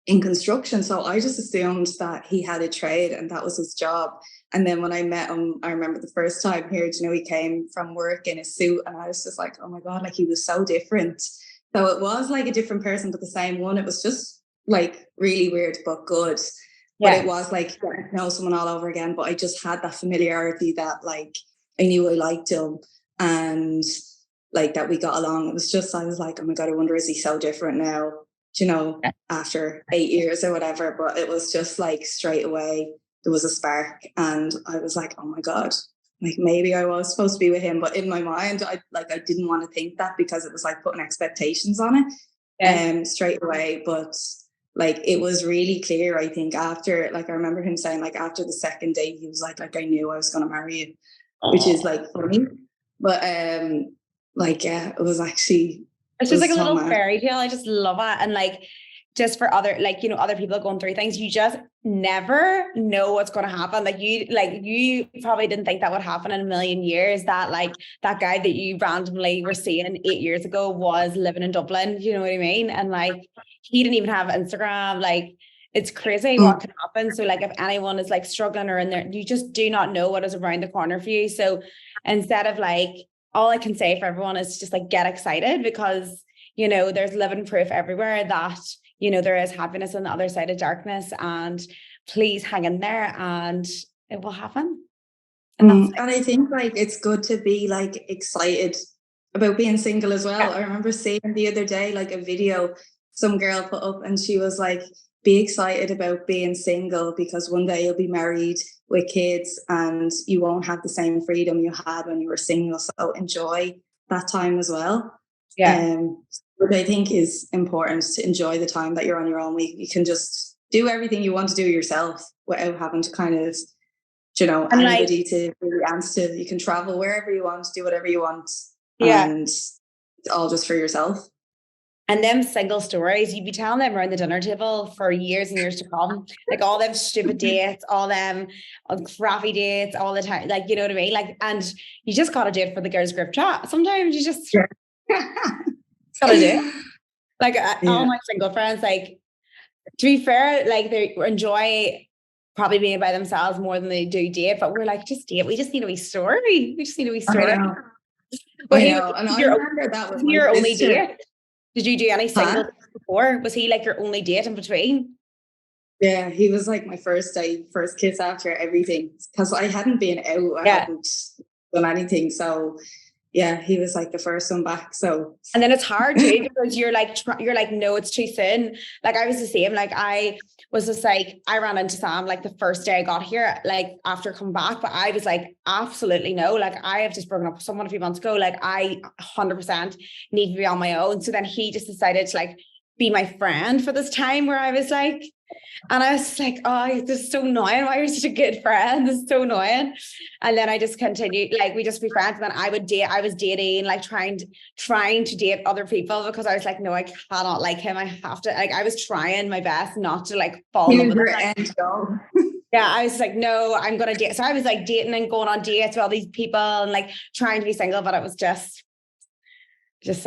in construction. So I just assumed that he had a trade and that was his job. And then when I met him, I remember the first time here, you know, he came from work in a suit, and I was just like, oh my God, like he was so different. So it was like a different person, but the same one. It was just like really weird, but good. But it was like getting to know someone all over again. But I just had that familiarity that like I knew I liked him, and like that we got along. It was just, I was like, oh my God, I wonder, is he so different now? You know, after 8 years or whatever. But it was just like straight away there was a spark, and I was like, oh my God, like maybe I was supposed to be with him. But in my mind, I didn't want to think that, because it was like putting expectations on it straight away. But like it was really clear, I think, after, like I remember him saying like after the second date, he was like I knew I was going to marry you. Which is like funny. But like yeah, it was actually, it's just like a little fairy tale. I just love it. And like, just for other, like, you know, other people going through things, you just never know what's going to happen. Like you probably didn't think that would happen in a million years, that like that guy that you randomly were seeing 8 years ago was living in Dublin. You know what I mean? And like, he didn't even have Instagram. Like, it's crazy what can happen. So like, if anyone is like struggling or in there, you just do not know what is around the corner for you. So instead of like, all I can say for everyone is just like, get excited, because, you know, there's living proof everywhere that, you know, there is happiness on the other side of darkness, and please hang in there and it will happen. And I think like it's good to be like excited about being single as well. I remember seeing the other day like a video some girl put up, and she was like, be excited about being single, because one day you'll be married with kids and you won't have the same freedom you had when you were single. So enjoy that time as well. What I think is important, to enjoy the time that you're on your own. You can just do everything you want to do yourself without having to kind of, you know, and anybody to really answer. You can travel wherever you want, do whatever you want, yeah, and it's all just for yourself. And them single stories, you'd be telling them around the dinner table for years and years to come. Like all them stupid dates, all them crappy dates all the time. Like, you know what I mean? Like, and you just got to do it for the girls group chat. Sometimes you just got to do it. Like all my single friends, like, to be fair, like they enjoy probably being by themselves more than they do date. But we're like, just date. We just need a wee story. We just need a wee story. But I know. And I remember that was your only sister. date. Did you do any single before? Was he like your only date in between? Yeah, he was like my first date, first kiss after everything, because I hadn't been out, I hadn't done anything. So yeah, he was like the first one back. So, and then it's hard too, because you're like, no, it's too soon. Like I was the same. Like I was just like, I ran into Sam like the first day I got here, like after coming back, but I was like, absolutely no. Like I have just broken up with someone a few months ago. Like I 100% need to be on my own. So then he just decided to like be my friend for this time, where I was like, and I was like, oh, this is so annoying. Why are you such a good friend? This is so annoying. And then I just continued, like, we just be friends. And then I was dating, like trying to date other people, because I was like, no, I cannot like him. I have to, like, I was trying my best not to like fall in he love was with your him. end goal. Yeah, I was like, no, I'm going to date. So I was like dating and going on dates with all these people and like trying to be single, but it was just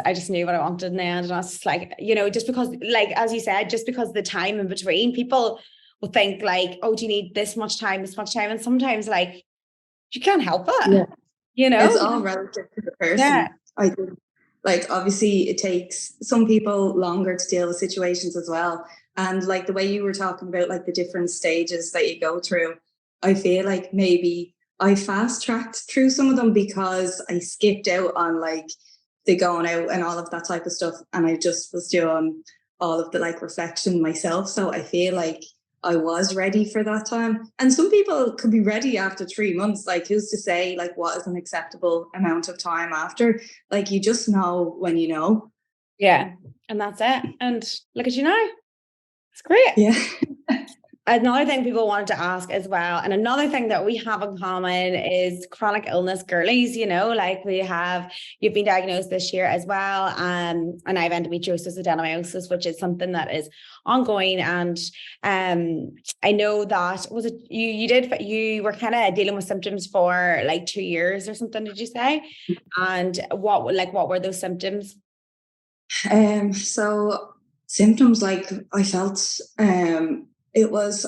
I just knew what I wanted in the end. And I was just like, you know, just because, like, as you said, just because the time in between, people will think like, oh, do you need this much time? And sometimes like you can't help it, Yeah. you It's know? all relative to the Yeah. person. I think, like, obviously it takes some people longer to deal with situations as well. And like the way you were talking about like the different stages that you go through, I feel like maybe I fast tracked through some of them because I skipped out on like the going out and all of that type of stuff. And I just was doing all of the like reflection myself. So I feel like I was ready for that time. And some people could be ready after 3 months. Like, who's to say, like, what is an acceptable amount of time after? Like, you just know when you know. Yeah. And that's it. And look at you now. It's great. Yeah. Another thing people wanted to ask as well, and another thing that we have in common is chronic illness girlies, you know, like you've been diagnosed this year as well. And I have endometriosis adenomyosis, which is something that is ongoing. And I know that you were kind of dealing with symptoms for like 2 years or something, did you say? And what were those symptoms? So symptoms, like I felt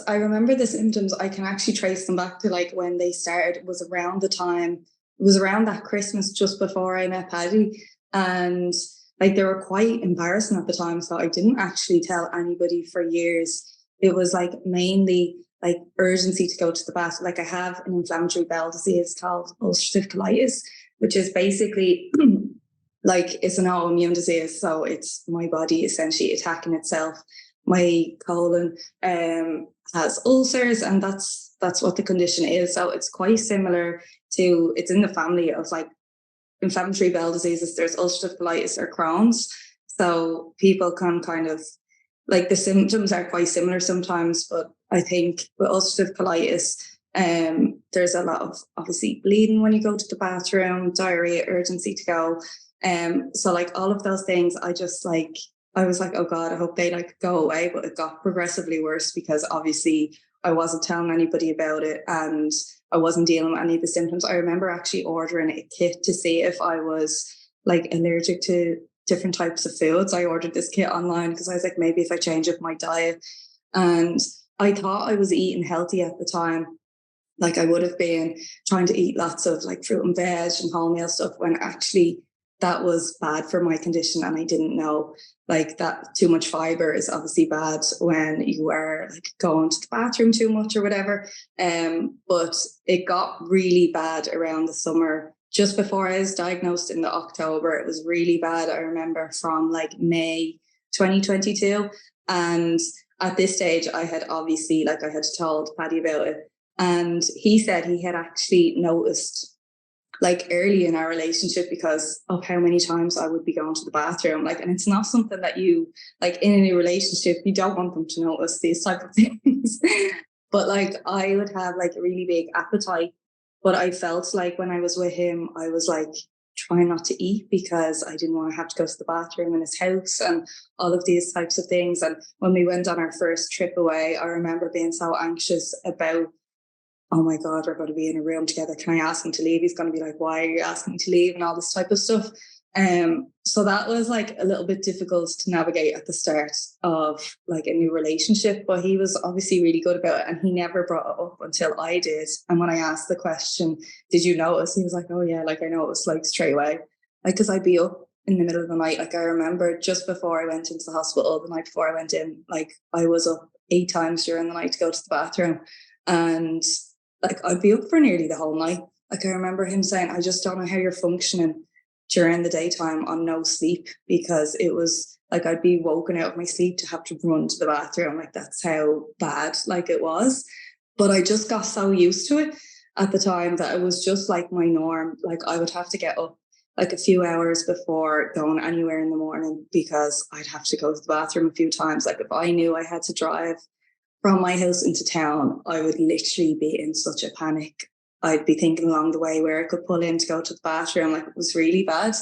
I remember the symptoms, I can actually trace them back to like when they started. It was around that Christmas just before I met Paddy. And like they were quite embarrassing at the time. So I didn't actually tell anybody for years. It was like mainly like urgency to go to the bath. Like I have an inflammatory bowel disease called ulcerative colitis, which is basically like it's an autoimmune disease. So it's my body essentially attacking itself. My colon has ulcers, and that's what the condition is. So it's quite similar to, it's in the family of like inflammatory bowel diseases. There's ulcerative colitis or Crohn's. So people can kind of, like, the symptoms are quite similar sometimes, but I think with ulcerative colitis, there's a lot of obviously bleeding when you go to the bathroom, diarrhea, urgency to go. So like all of those things, I was like, oh God, I hope they like go away. But it got progressively worse because obviously I wasn't telling anybody about it and I wasn't dealing with any of the symptoms. I remember actually ordering a kit to see if I was like allergic to different types of foods. I ordered this kit online because I was like, maybe if I change up my diet. And I thought I was eating healthy at the time. Like I would have been trying to eat lots of like fruit and veg and wholemeal stuff, when actually that was bad for my condition. And I didn't know, like, that too much fiber is obviously bad when you are like going to the bathroom too much or whatever. But it got really bad around the summer, just before I was diagnosed in the October. It was really bad. I remember from like May 2022. And at this stage, I had obviously, like, I had told Paddy about it. And he said he had actually noticed, like, early in our relationship, because of how many times I would be going to the bathroom. Like, and it's not something that you, like, in any relationship, you don't want them to notice these type of things. But like, I would have like a really big appetite. But I felt like when I was with him, I was like trying not to eat because I didn't want to have to go to the bathroom in his house and all of these types of things. And when we went on our first trip away, I remember being so anxious about, oh my God, we're going to be in a room together. Can I ask him to leave? He's going to be like, why are you asking me to leave? And all this type of stuff. So that was like a little bit difficult to navigate at the start of like a new relationship, but he was obviously really good about it. And he never brought it up until I did. And when I asked the question, did you notice? He was like, oh yeah, like I noticed, like, straight away. Like, cause I'd be up in the middle of the night. Like I remember just before I went into the hospital, the night before I went in, like I was up 8 times during the night to go to the bathroom. And like I'd be up for nearly the whole night. Like I remember him saying, I just don't know how you're functioning. during the daytime on no sleep, because it was like I'd be woken out of my sleep to have to run to the bathroom. Like that's how bad like it was. But I just got so used to it at the time that it was just like my norm. Like I would have to get up like a few hours before going anywhere in the morning because I'd have to go to the bathroom a few times. Like if I knew I had to drive from my house into town, I would literally be in such a panic. I'd be thinking along the way where I could pull in to go to the bathroom. Like it was really bad.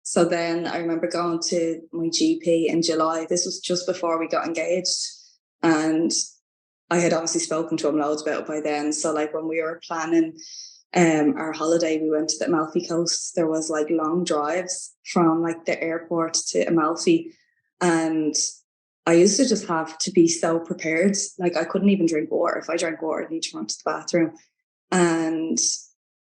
So then I remember going to my GP in July. This was just before we got engaged. And I had obviously spoken to him loads about it by then. So like when we were planning our holiday, we went to the Amalfi Coast. There was like long drives from like the airport to Amalfi. And I used to just have to be so prepared. Like I couldn't even drink water. If I drank water, I'd need to run to the bathroom. And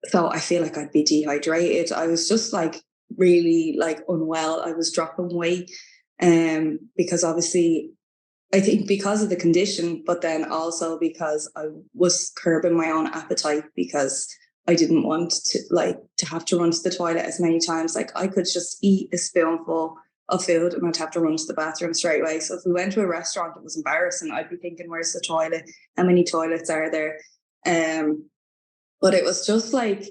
so I feel like I'd be dehydrated. I was just like really like unwell. I was dropping weight because obviously I think because of the condition, but then also because I was curbing my own appetite because I didn't want to have to run to the toilet as many times. Like I could just eat a spoonful of food and I'd have to run to the bathroom straight away. So if we went to a restaurant, it was embarrassing. I'd be thinking, where's the toilet? How many toilets are there? But it was just like,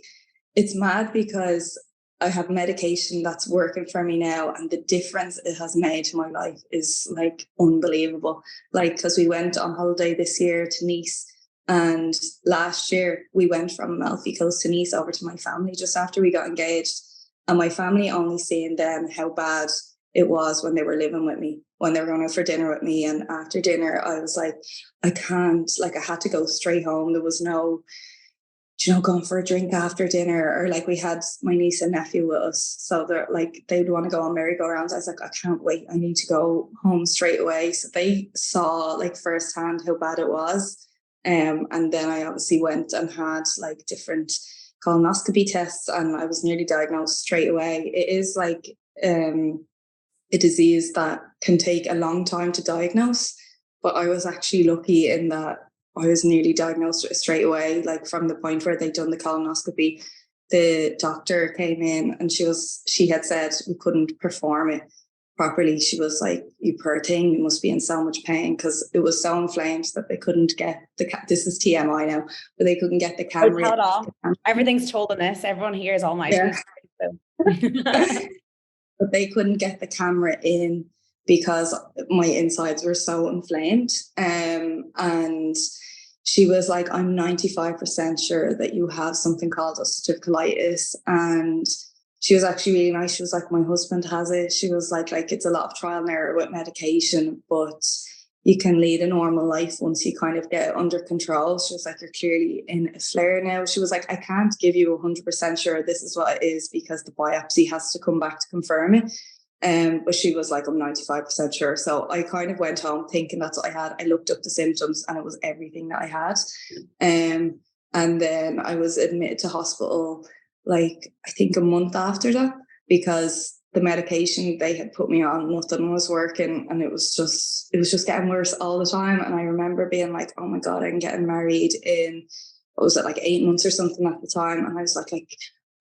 it's mad because I have medication that's working for me now, and the difference it has made to my life is like unbelievable. Like, because we went on holiday this year to Nice, and last year we went from Amalfi Coast to Nice over to my family just after we got engaged. And my family only seeing then how bad it was when they were living with me, when they were going out for dinner with me. And after dinner, I was like, I can't, like I had to go straight home. There was no, going for a drink after dinner, or like we had my niece and nephew with us. So they're like, they'd want to go on merry-go-rounds. I was like, I can't wait. I need to go home straight away. So they saw like firsthand how bad it was. And then I obviously went and had like different colonoscopy tests, and I was nearly diagnosed straight away. It is like a disease that can take a long time to diagnose, but I was actually lucky in that I was nearly diagnosed straight away. Like from the point where they'd done the colonoscopy, the doctor came in and she had said we couldn't perform it properly. She was like, you poor thing, you must be in so much pain, because it was so inflamed that they couldn't get this is TMI now, but they couldn't get the camera. Tell it all. Everything's told in this. Everyone here is all nice. Yeah. But they couldn't get the camera in because my insides were so inflamed. And she was like, I'm 95% sure that you have something called ulcerative colitis. And she was actually really nice. She was like, my husband has it. She was like it's a lot of trial and error with medication, but you can lead a normal life once you kind of get it under control. She was like, you're clearly in a flare now. She was like, I can't give you 100% sure this is what it is because the biopsy has to come back to confirm it. But she was like, I'm 95% sure. So I kind of went home thinking that's what I had. I looked up the symptoms and it was everything that I had. And then I was admitted to hospital, like, I think a month after that, because the medication they had put me on, nothing was working, and it was just getting worse all the time. And I remember being like, oh my God, I'm getting married in, what was it, like 8 months or something at the time. And I was like,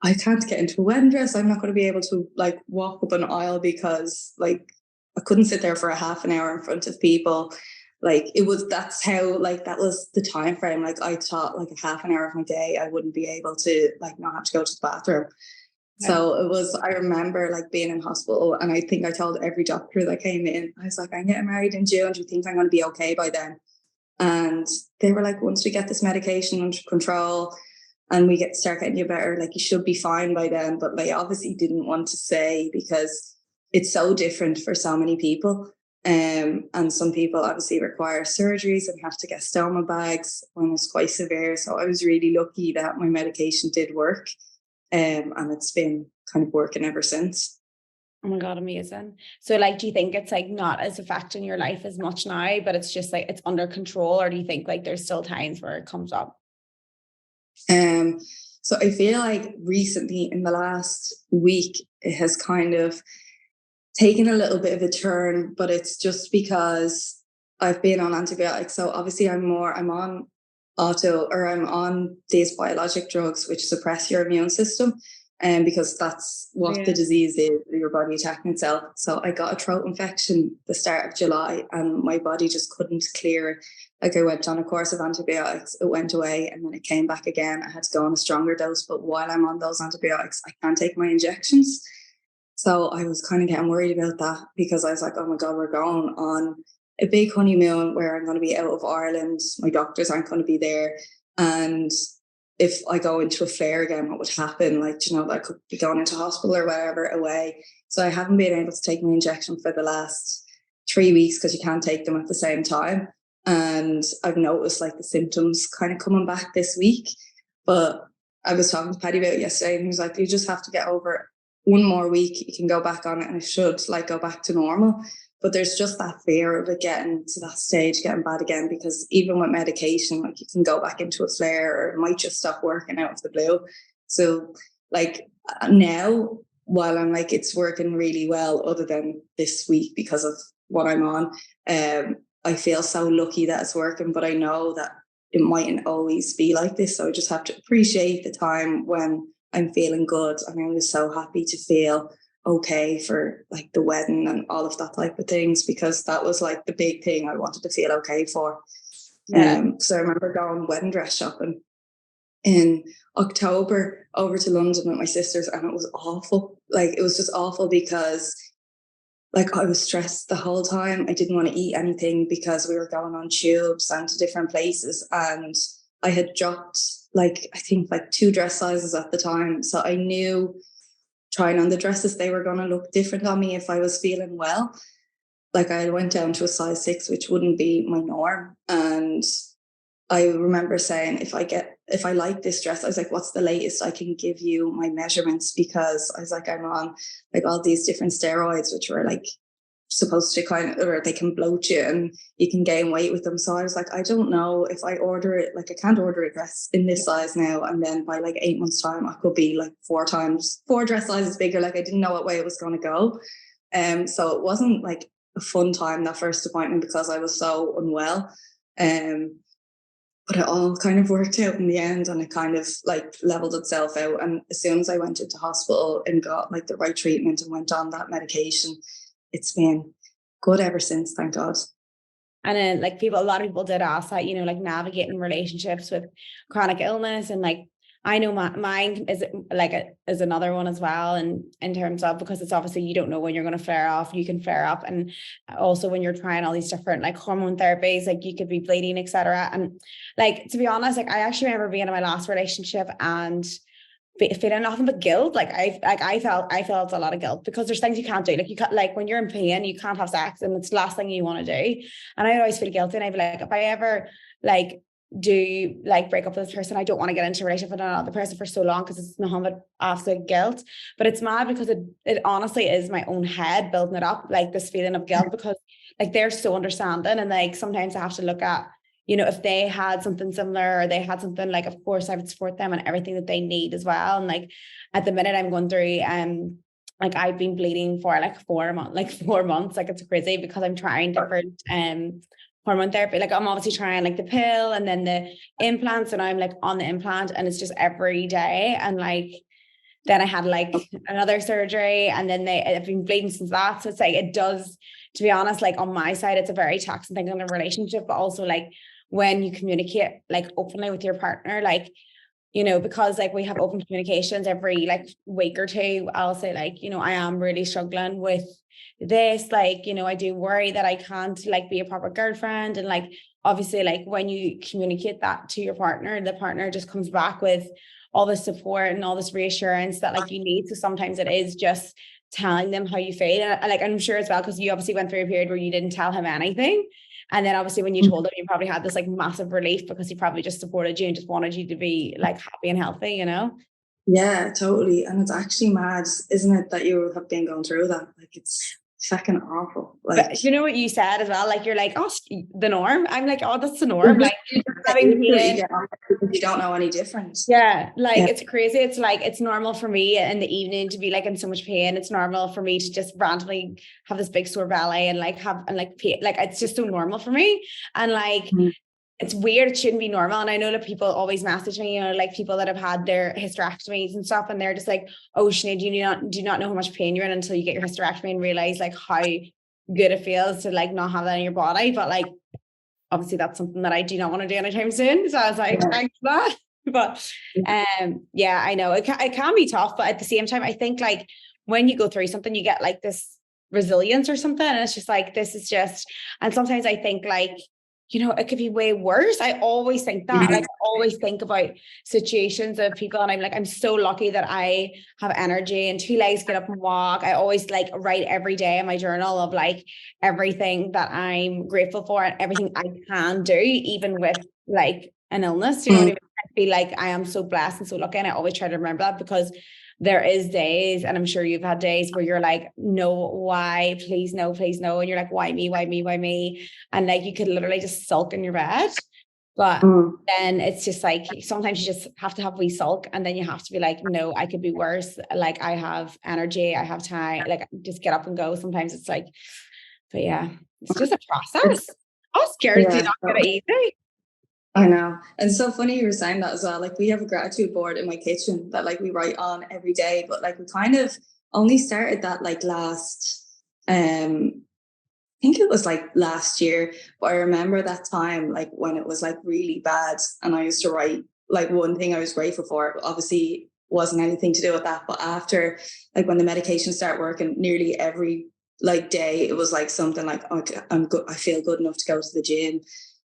I can't get into a wedding dress. I'm not going to be able to like walk up an aisle because like I couldn't sit there for a half an hour in front of people. Like that's how, like, that was the time frame. Like I thought like a half an hour of my day, I wouldn't be able to like not have to go to the bathroom. So it was, I remember like being in hospital, and I think I told every doctor that came in, I was like, I'm getting married in June. Do you think I'm going to be okay by then? And they were like, once we get this medication under control and we start getting you better, like you should be fine by then. But they obviously didn't want to say because it's so different for so many people. And some people obviously require surgeries and have to get stoma bags when it's quite severe. So I was really lucky that my medication did work. And it's been kind of working ever since. Oh my God, amazing. So like, do you think it's like not as affecting your life as much now, but it's just like it's under control? Or do you think like there's still times where it comes up? So I feel like recently in the last week, it has kind of taken a little bit of a turn, but it's just because I've been on antibiotics. So obviously I'm on these biologic drugs which suppress your immune system. because that's what the disease is, your body attacking itself. So I got a throat infection the start of July, and my body just couldn't clear it. Like, I went on a course of antibiotics, it went away, and then it came back again. I had to go on a stronger dose, but while I'm on those antibiotics, I can't take my injections. So I was kind of getting worried about that, because I was like, oh my God, we're going on a big honeymoon where I'm going to be out of Ireland. My doctors aren't going to be there. And if I go into a flare again, what would happen? Like, you know, I could be going into hospital or whatever away. So I haven't been able to take my injection for the last 3 weeks, because you can't take them at the same time. And I've noticed like the symptoms kind of coming back this week. But I was talking to Paddy about it yesterday, and he was like, you just have to get over it. 1 more week, you can go back on it, and it should like go back to normal. But there's just that fear of it getting to that stage, getting bad again, because even with medication, like, you can go back into a flare, or it might just stop working out of the blue. So like now, while I'm like, it's working really well, other than this week because of what I'm on, I feel so lucky that it's working, but I know that it mightn't always be like this. So I just have to appreciate the time when I'm feeling good. And I was so happy to feel okay for like the wedding and all of that type of things, because that was like the big thing I wanted to feel okay for. So I remember going wedding dress shopping in October over to London with my sisters, and it was awful. Like, it was just awful, because like, I was stressed the whole time. I didn't want to eat anything because we were going on tubes and to different places, and I had dropped like, I think like 2 dress sizes at the time. So I knew trying on the dresses, they were going to look different on me if I was feeling well. Like, I went down to a size 6, which wouldn't be my norm. And I remember saying, if I like this dress, I was like, what's the latest I can give you my measurements? Because I was like, I'm on like all these different steroids, which were like supposed to kind of, or they can bloat you and you can gain weight with them. So I was like, I don't know if I order it, like, I can't order a dress in this size now, and then by like 8 months time I could be like 4 dress sizes bigger. Like, I didn't know what way it was going to go. So it wasn't like a fun time, that first appointment, because I was so unwell. But it all kind of worked out in the end, and it kind of like leveled itself out. And as soon as I went into hospital and got like the right treatment and went on that medication, it's been good ever since, thank God. And then like a lot of people did ask that, you know, like navigating relationships with chronic illness. And like, I know mine is like is another one as well. And in terms of, because it's obviously, you don't know when you're going to flare off, you can flare up. And also when you're trying all these different like hormone therapies, like you could be bleeding, etc. And like, to be honest, like I actually remember being in my last relationship and feeling nothing but guilt. Like I felt a lot of guilt, because there's things you can't do. Like, you can't, like when you're in pain, you can't have sex, and it's the last thing you want to do. And I always feel guilty, and I'd be like, if I ever like do like break up with this person, I don't want to get into a relationship with another person for so long, because it's nothing but absolute guilt. But it's mad, because it honestly is my own head building it up, like this feeling of guilt, because like they're so understanding, and like sometimes I have to look at, you know, if they had something similar, or they had something, like, of course I would support them and everything that they need as well. And like at the minute I'm going through like I've been bleeding for like 4 months, like it's crazy, because I'm trying different hormone therapy. Like, I'm obviously trying like the pill and then the implants, and I'm like on the implant, and it's just every day. And like then I had like another surgery, and then I've been bleeding since that. So it's like, it does, to be honest, like on my side, it's a very taxing thing on a relationship, but also like when you communicate like openly with your partner, like, you know, because like we have open communications every like week or two, I'll say like, you know, I am really struggling with this. Like, you know, I do worry that I can't like be a proper girlfriend. And like, obviously, like when you communicate that to your partner, the partner just comes back with all this support and all this reassurance that like you need. So sometimes it is just telling them how you feel. And like, I'm sure as well, because you obviously went through a period where you didn't tell him anything. And then obviously when you told him, you probably had this like massive relief, because he probably just supported you and just wanted you to be like happy and healthy, you know? Yeah, totally. And it's actually mad, isn't it, that you have been going through that? Like, it's fucking awful. Like, but you know what you said as well? Like, you're like, oh, the norm. I'm like, oh, that's the norm. Like, having pain. You don't know any difference. Yeah, like it's crazy. It's like, it's normal for me in the evening to be like in so much pain. It's normal for me to just randomly have this big sore belly and like have, and like pain. Like, it's just so normal for me. And like, it's weird. It shouldn't be normal. And I know that people always message me, like people that have had their hysterectomies and stuff, and they're just like, oh, Sinead, do you not know how much pain you're in until you get your hysterectomy and realize like how good it feels to like not have that in your body. But like, obviously that's something that I do not want to do anytime soon. So I was like, thanks for that. But yeah, I know it can be tough, but at the same time, I think like when you go through something, you get like this resilience or something. And it's just like, this is just, and sometimes I think like, it could be way worse. I always think that, like, I always think about situations of people, and I'm like, I'm so lucky that I have energy and 2 legs, get up and walk. I always like write every day in my journal of like everything that I'm grateful for and everything I can do, even with like an illness. You know what I mean? I feel like I am so blessed and so lucky, and I always try to remember that, because there is days, and I'm sure you've had days where you're like, no, why, please no, and you're like, why me, and like you could literally just sulk in your bed. But then it's just like, sometimes you just have to have a wee sulk, and then you have to be like, no, I could be worse. Like, I have energy, I have time, like, just get up and go. Sometimes it's like, but yeah, it's just a process. I was scared to not get it easy. I know. And so funny you were saying that as well. Like, we have a gratitude board in my kitchen that like we write on every day, but like we kind of only started that like last, I think it was like last year. But I remember that time, like when it was like really bad, and I used to write like one thing I was grateful for. Obviously wasn't anything to do with that. But after, like, when the medication started working, nearly every like day, it was like something like, okay, I'm good, I feel good enough to go to the gym.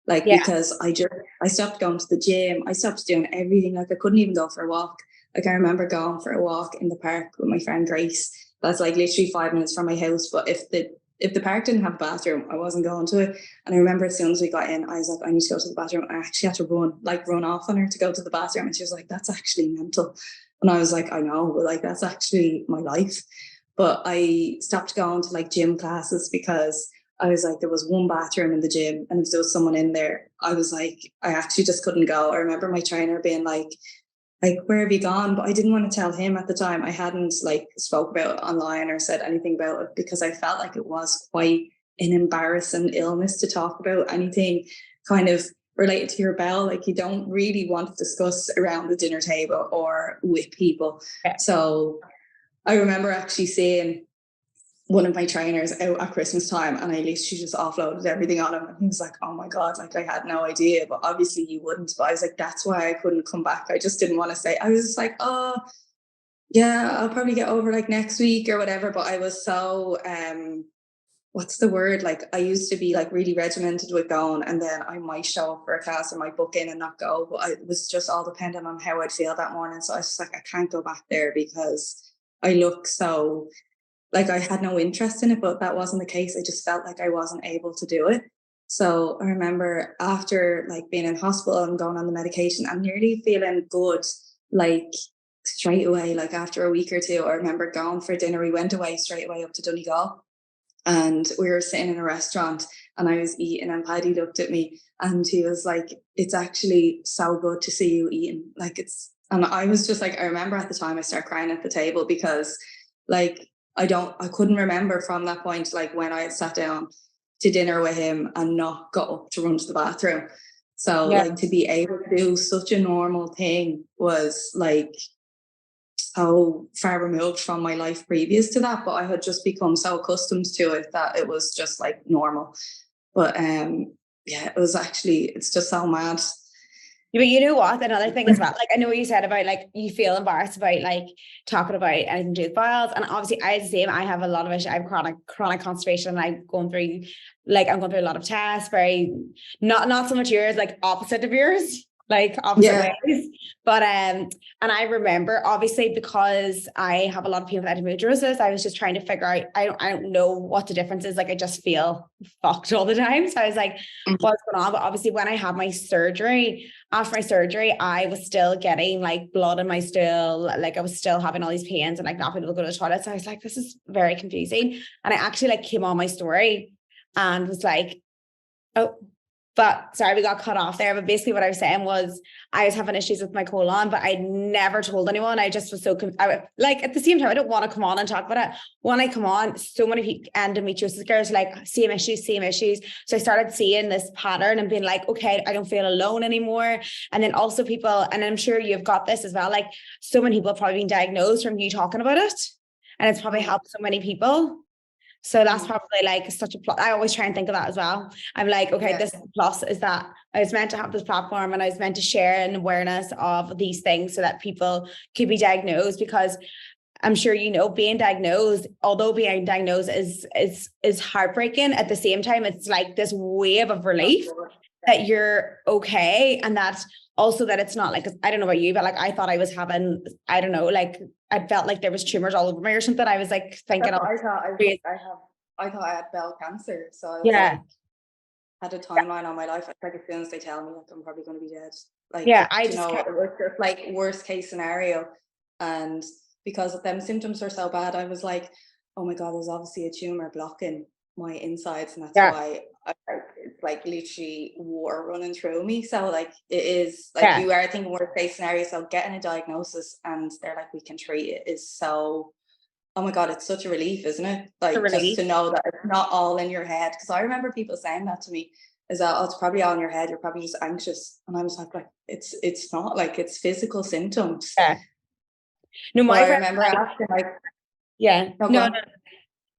Like, because I stopped going to the gym. I stopped doing everything. Like, I couldn't even go for a walk. Like, I remember going for a walk in the park with my friend Grace. That's like literally 5 minutes from my house. But if the park didn't have a bathroom, I wasn't going to it. And I remember as soon as we got in, I was like, I need to go to the bathroom. I actually had to run off on her to go to the bathroom. And she was like, that's actually mental. And I was like, I know, but like, that's actually my life. But I stopped going to like gym classes because I was like, there was one bathroom in the gym, and if there was someone in there, I was like, I actually just couldn't go. I remember my trainer being like, where have you gone? But I didn't want to tell him at the time. I hadn't like spoke about it online or said anything about it, because I felt like it was quite an embarrassing illness to talk about anything kind of related to your bowel. Like, you don't really want to discuss around the dinner table or with people. So I remember actually seeing one of my trainers out at Christmas time, and I literally just offloaded everything on him, and he was like, oh my God, like, I had no idea. But obviously you wouldn't. But I was like, that's why I couldn't come back. I just didn't want to say. I was just like, oh yeah, I'll probably get over like next week or whatever. But I was so what's the word, like, I used to be like really regimented with going, and then I might show up for a class or might book in and not go. But it was just all dependent on how I'd feel that morning. So I was just like, I can't go back there because I look so like I had no interest in it. But that wasn't the case. I just felt like I wasn't able to do it. So I remember after like being in hospital and going on the medication, I'm nearly feeling good, like straight away, like after a week or two. I remember going for dinner. We went away straight away up to Donegal, and we were sitting in a restaurant, and I was eating, and Paddy looked at me and he was like, it's actually so good to see you eating. Like, it's, and I was just like, I remember at the time I started crying at the table, because like, I couldn't remember from that point, like when I had sat down to dinner with him and not got up to run to the bathroom. So like, to be able to do such a normal thing was like so far removed from my life previous to that. But I had just become so accustomed to it that it was just like normal. But yeah, it was actually, it's just so mad. But you know what? Another thing as well, like, I know what you said about like you feel embarrassed about like talking about anything to do with files, and obviously I the same. I have a lot of issues. I have chronic constipation, and I'm going through a lot of tests. Very not so much yours, like opposite of yours, like opposite ways. But and I remember, obviously, because I have a lot of people with endometriosis, I was just trying to figure out. I don't know what the difference is. Like, I just feel fucked all the time. So I was like, what's going on? But obviously, when I had my surgery. After my surgery, I was still getting like blood in my stool. Like, I was still having all these pains and like not being able to go to the toilet. So I was like, this is very confusing. And I actually like came on my story and was like, oh, But sorry, we got cut off there. But basically what I was saying was I was having issues with my colon, but I never told anyone. I just was so, like at the same time, I don't want to come on and talk about it. When I come on, so many endometriosis girls like same issues. So I started seeing this pattern and being like, okay, I don't feel alone anymore. And then also people, and I'm sure you've got this as well, like so many people have probably been diagnosed from you talking about it. And it's probably helped so many people. So that's probably like such a plus. I always try and think of that as well. I'm like, okay, this plus is that I was meant to have this platform and I was meant to share an awareness of these things so that people could be diagnosed, because I'm sure, you know, being diagnosed, although being diagnosed is heartbreaking, at the same time, it's like this wave of relief that you're okay. And that also that it's not like, I don't know about you, but like I thought I was having, I don't know, like I felt like there was tumors all over me or something. I was like thinking, I thought I had bowel cancer. So I was like, had a timeline on my life. Like as soon as they tell me, like I'm probably going to be dead. Like, it was just like worst case scenario. And because them symptoms were so bad, I was like, oh my God, there's obviously a tumor blocking my insides, and that's why it's like literally war running through me. So like it is like you are thinking worst case scenario. So getting a diagnosis and they're like, we can treat it, is so, oh my God, it's such a relief, isn't it? Like just to know that it's not all in your head. Because I remember people saying that to me, is that, oh, it's probably all in your head, you're probably just anxious. And I was like it's not, like it's physical symptoms. No, my friend, I remember asking like, no.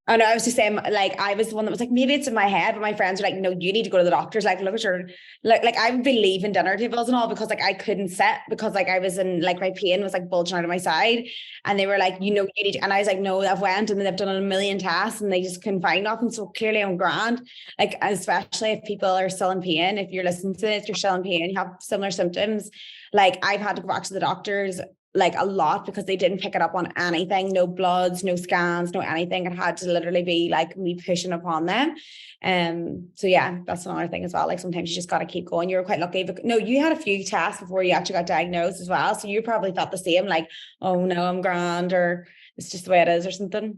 Oh no, I was just saying, like, I was the one that was like, maybe it's in my head, but my friends were like, no, you need to go to the doctors. Like, look at your, like I would be leaving dinner tables and all because like I couldn't sit, because like I was in, like my pain was like bulging out of my side. And they were like, you know, you need to, and I was like, no, I've went and they've done a million tests and they just couldn't find nothing. So clearly I'm grand. Like, especially if people are still in pain, if you're listening to it, if you're still in pain, you have similar symptoms. Like I've had to go back to the doctors like a lot because they didn't pick it up on anything, no bloods, no scans, no anything. It had to literally be like me pushing upon them. So yeah, that's another thing as well. Like sometimes you just got to keep going. You were quite lucky, but no, you had a few tests before you actually got diagnosed as well. So you probably thought the same, like, oh no, I'm grand, or it's just the way it is or something.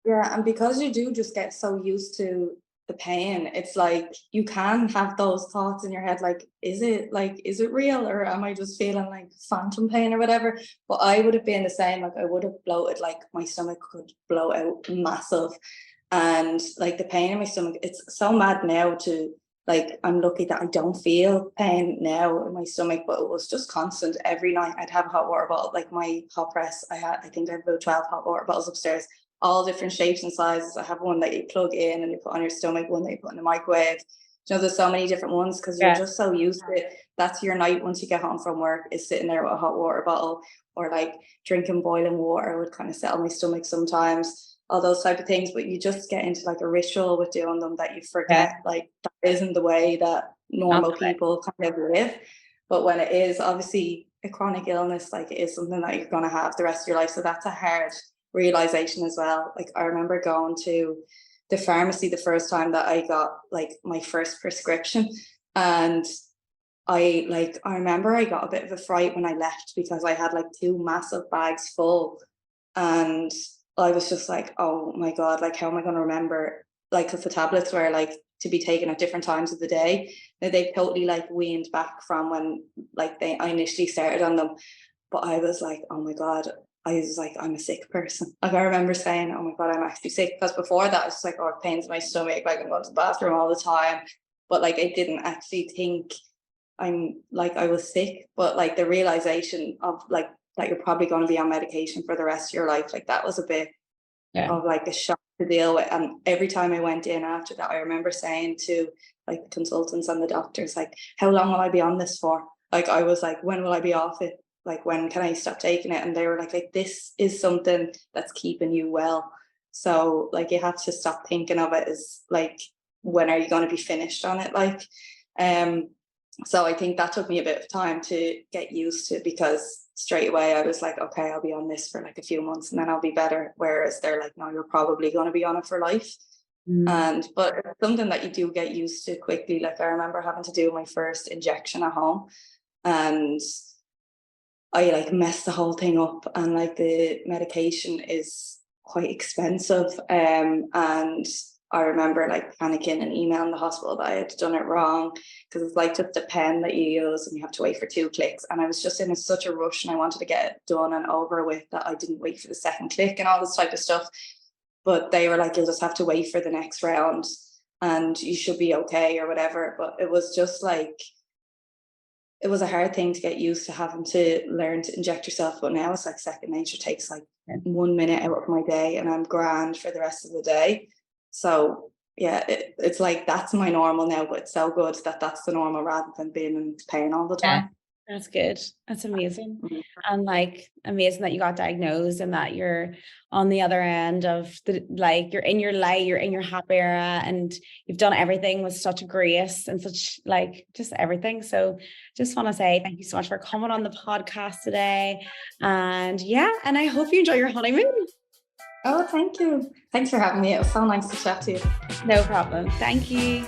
Yeah, and because you do just get so used to the pain, it's like you can have those thoughts in your head, like, is it real, or am I just feeling like phantom pain or whatever? But I would have been the same. Like I would have bloated, like my stomach could blow out massive, and like the pain in my stomach, it's so mad now to, like, I'm lucky that I don't feel pain now in my stomach, but it was just constant. Every night I'd have a hot water bottle, like my hot press, I think I have about 12 hot water bottles upstairs, all different shapes and sizes. I have one that you plug in and you put on your stomach, one that you put in the microwave. You know, there's so many different ones because you're just so used to it. That's your night once you get home from work, is sitting there with a hot water bottle, or like drinking boiling water would kind of settle my stomach sometimes, all those type of things. But you just get into like a ritual with doing them that you forget, like that isn't the way that normal people kind of live. But when it is obviously a chronic illness, like it is something that you're going to have the rest of your life. So that's a hard realization as well. Like I remember going to the pharmacy the first time that I got like my first prescription, and I remember I got a bit of a fright when I left because I had like 2 massive bags full, and I was just like, oh my God, like how am I going to remember, like, because the tablets were like to be taken at different times of the day. They've totally like weaned back from when like I initially started on them. But I was like, oh my God, I was like, I'm a sick person. Like I remember saying, oh my God, I'm actually sick. Because before that, I was like, oh, it pains my stomach, like I'm going to the bathroom all the time. But like I didn't actually think I was sick. But like the realization of like that you're probably going to be on medication for the rest of your life, like that was a bit of like a shock to deal with. And every time I went in after that, I remember saying to like the consultants and the doctors, like, how long will I be on this for? Like I was like, when will I be off it? Like, when can I stop taking it? And they were like, this is something that's keeping you well. So like you have to stop thinking of it as like, when are you going to be finished on it? Like, so I think that took me a bit of time to get used to, because straight away I was like, okay, I'll be on this for like a few months and then I'll be better. Whereas they're like, no, you're probably going to be on it for life. But it's something that you do get used to quickly. Like I remember having to do my first injection at home, and I like messed the whole thing up, and like the medication is quite expensive, and I remember like panicking and emailing the hospital that I had done it wrong, because it's like just a pen that you use and you have to wait for 2 clicks. And I was just in such a rush and I wanted to get it done and over with that I didn't wait for the second click and all this type of stuff. But they were like, you'll just have to wait for the next round and you should be okay or whatever. But it was just like, it was a hard thing to get used to, having to learn to inject yourself. But now it's like second nature. It takes like 1 minute out of my day and I'm grand for the rest of the day. So yeah, it's like that's my normal now, but it's so good that that's the normal rather than being in pain all the time. That's good. That's amazing. Mm-hmm. And like amazing that you got diagnosed and that you're on the other end of the, like, you're in your light, you're in your happy era, and you've done everything with such a grace and such like just everything. So just want to say thank you so much for coming on the podcast today. And yeah, and I hope you enjoy your honeymoon. Oh, thank you. Thanks for having me. It was so nice to chat to you. No problem. Thank you.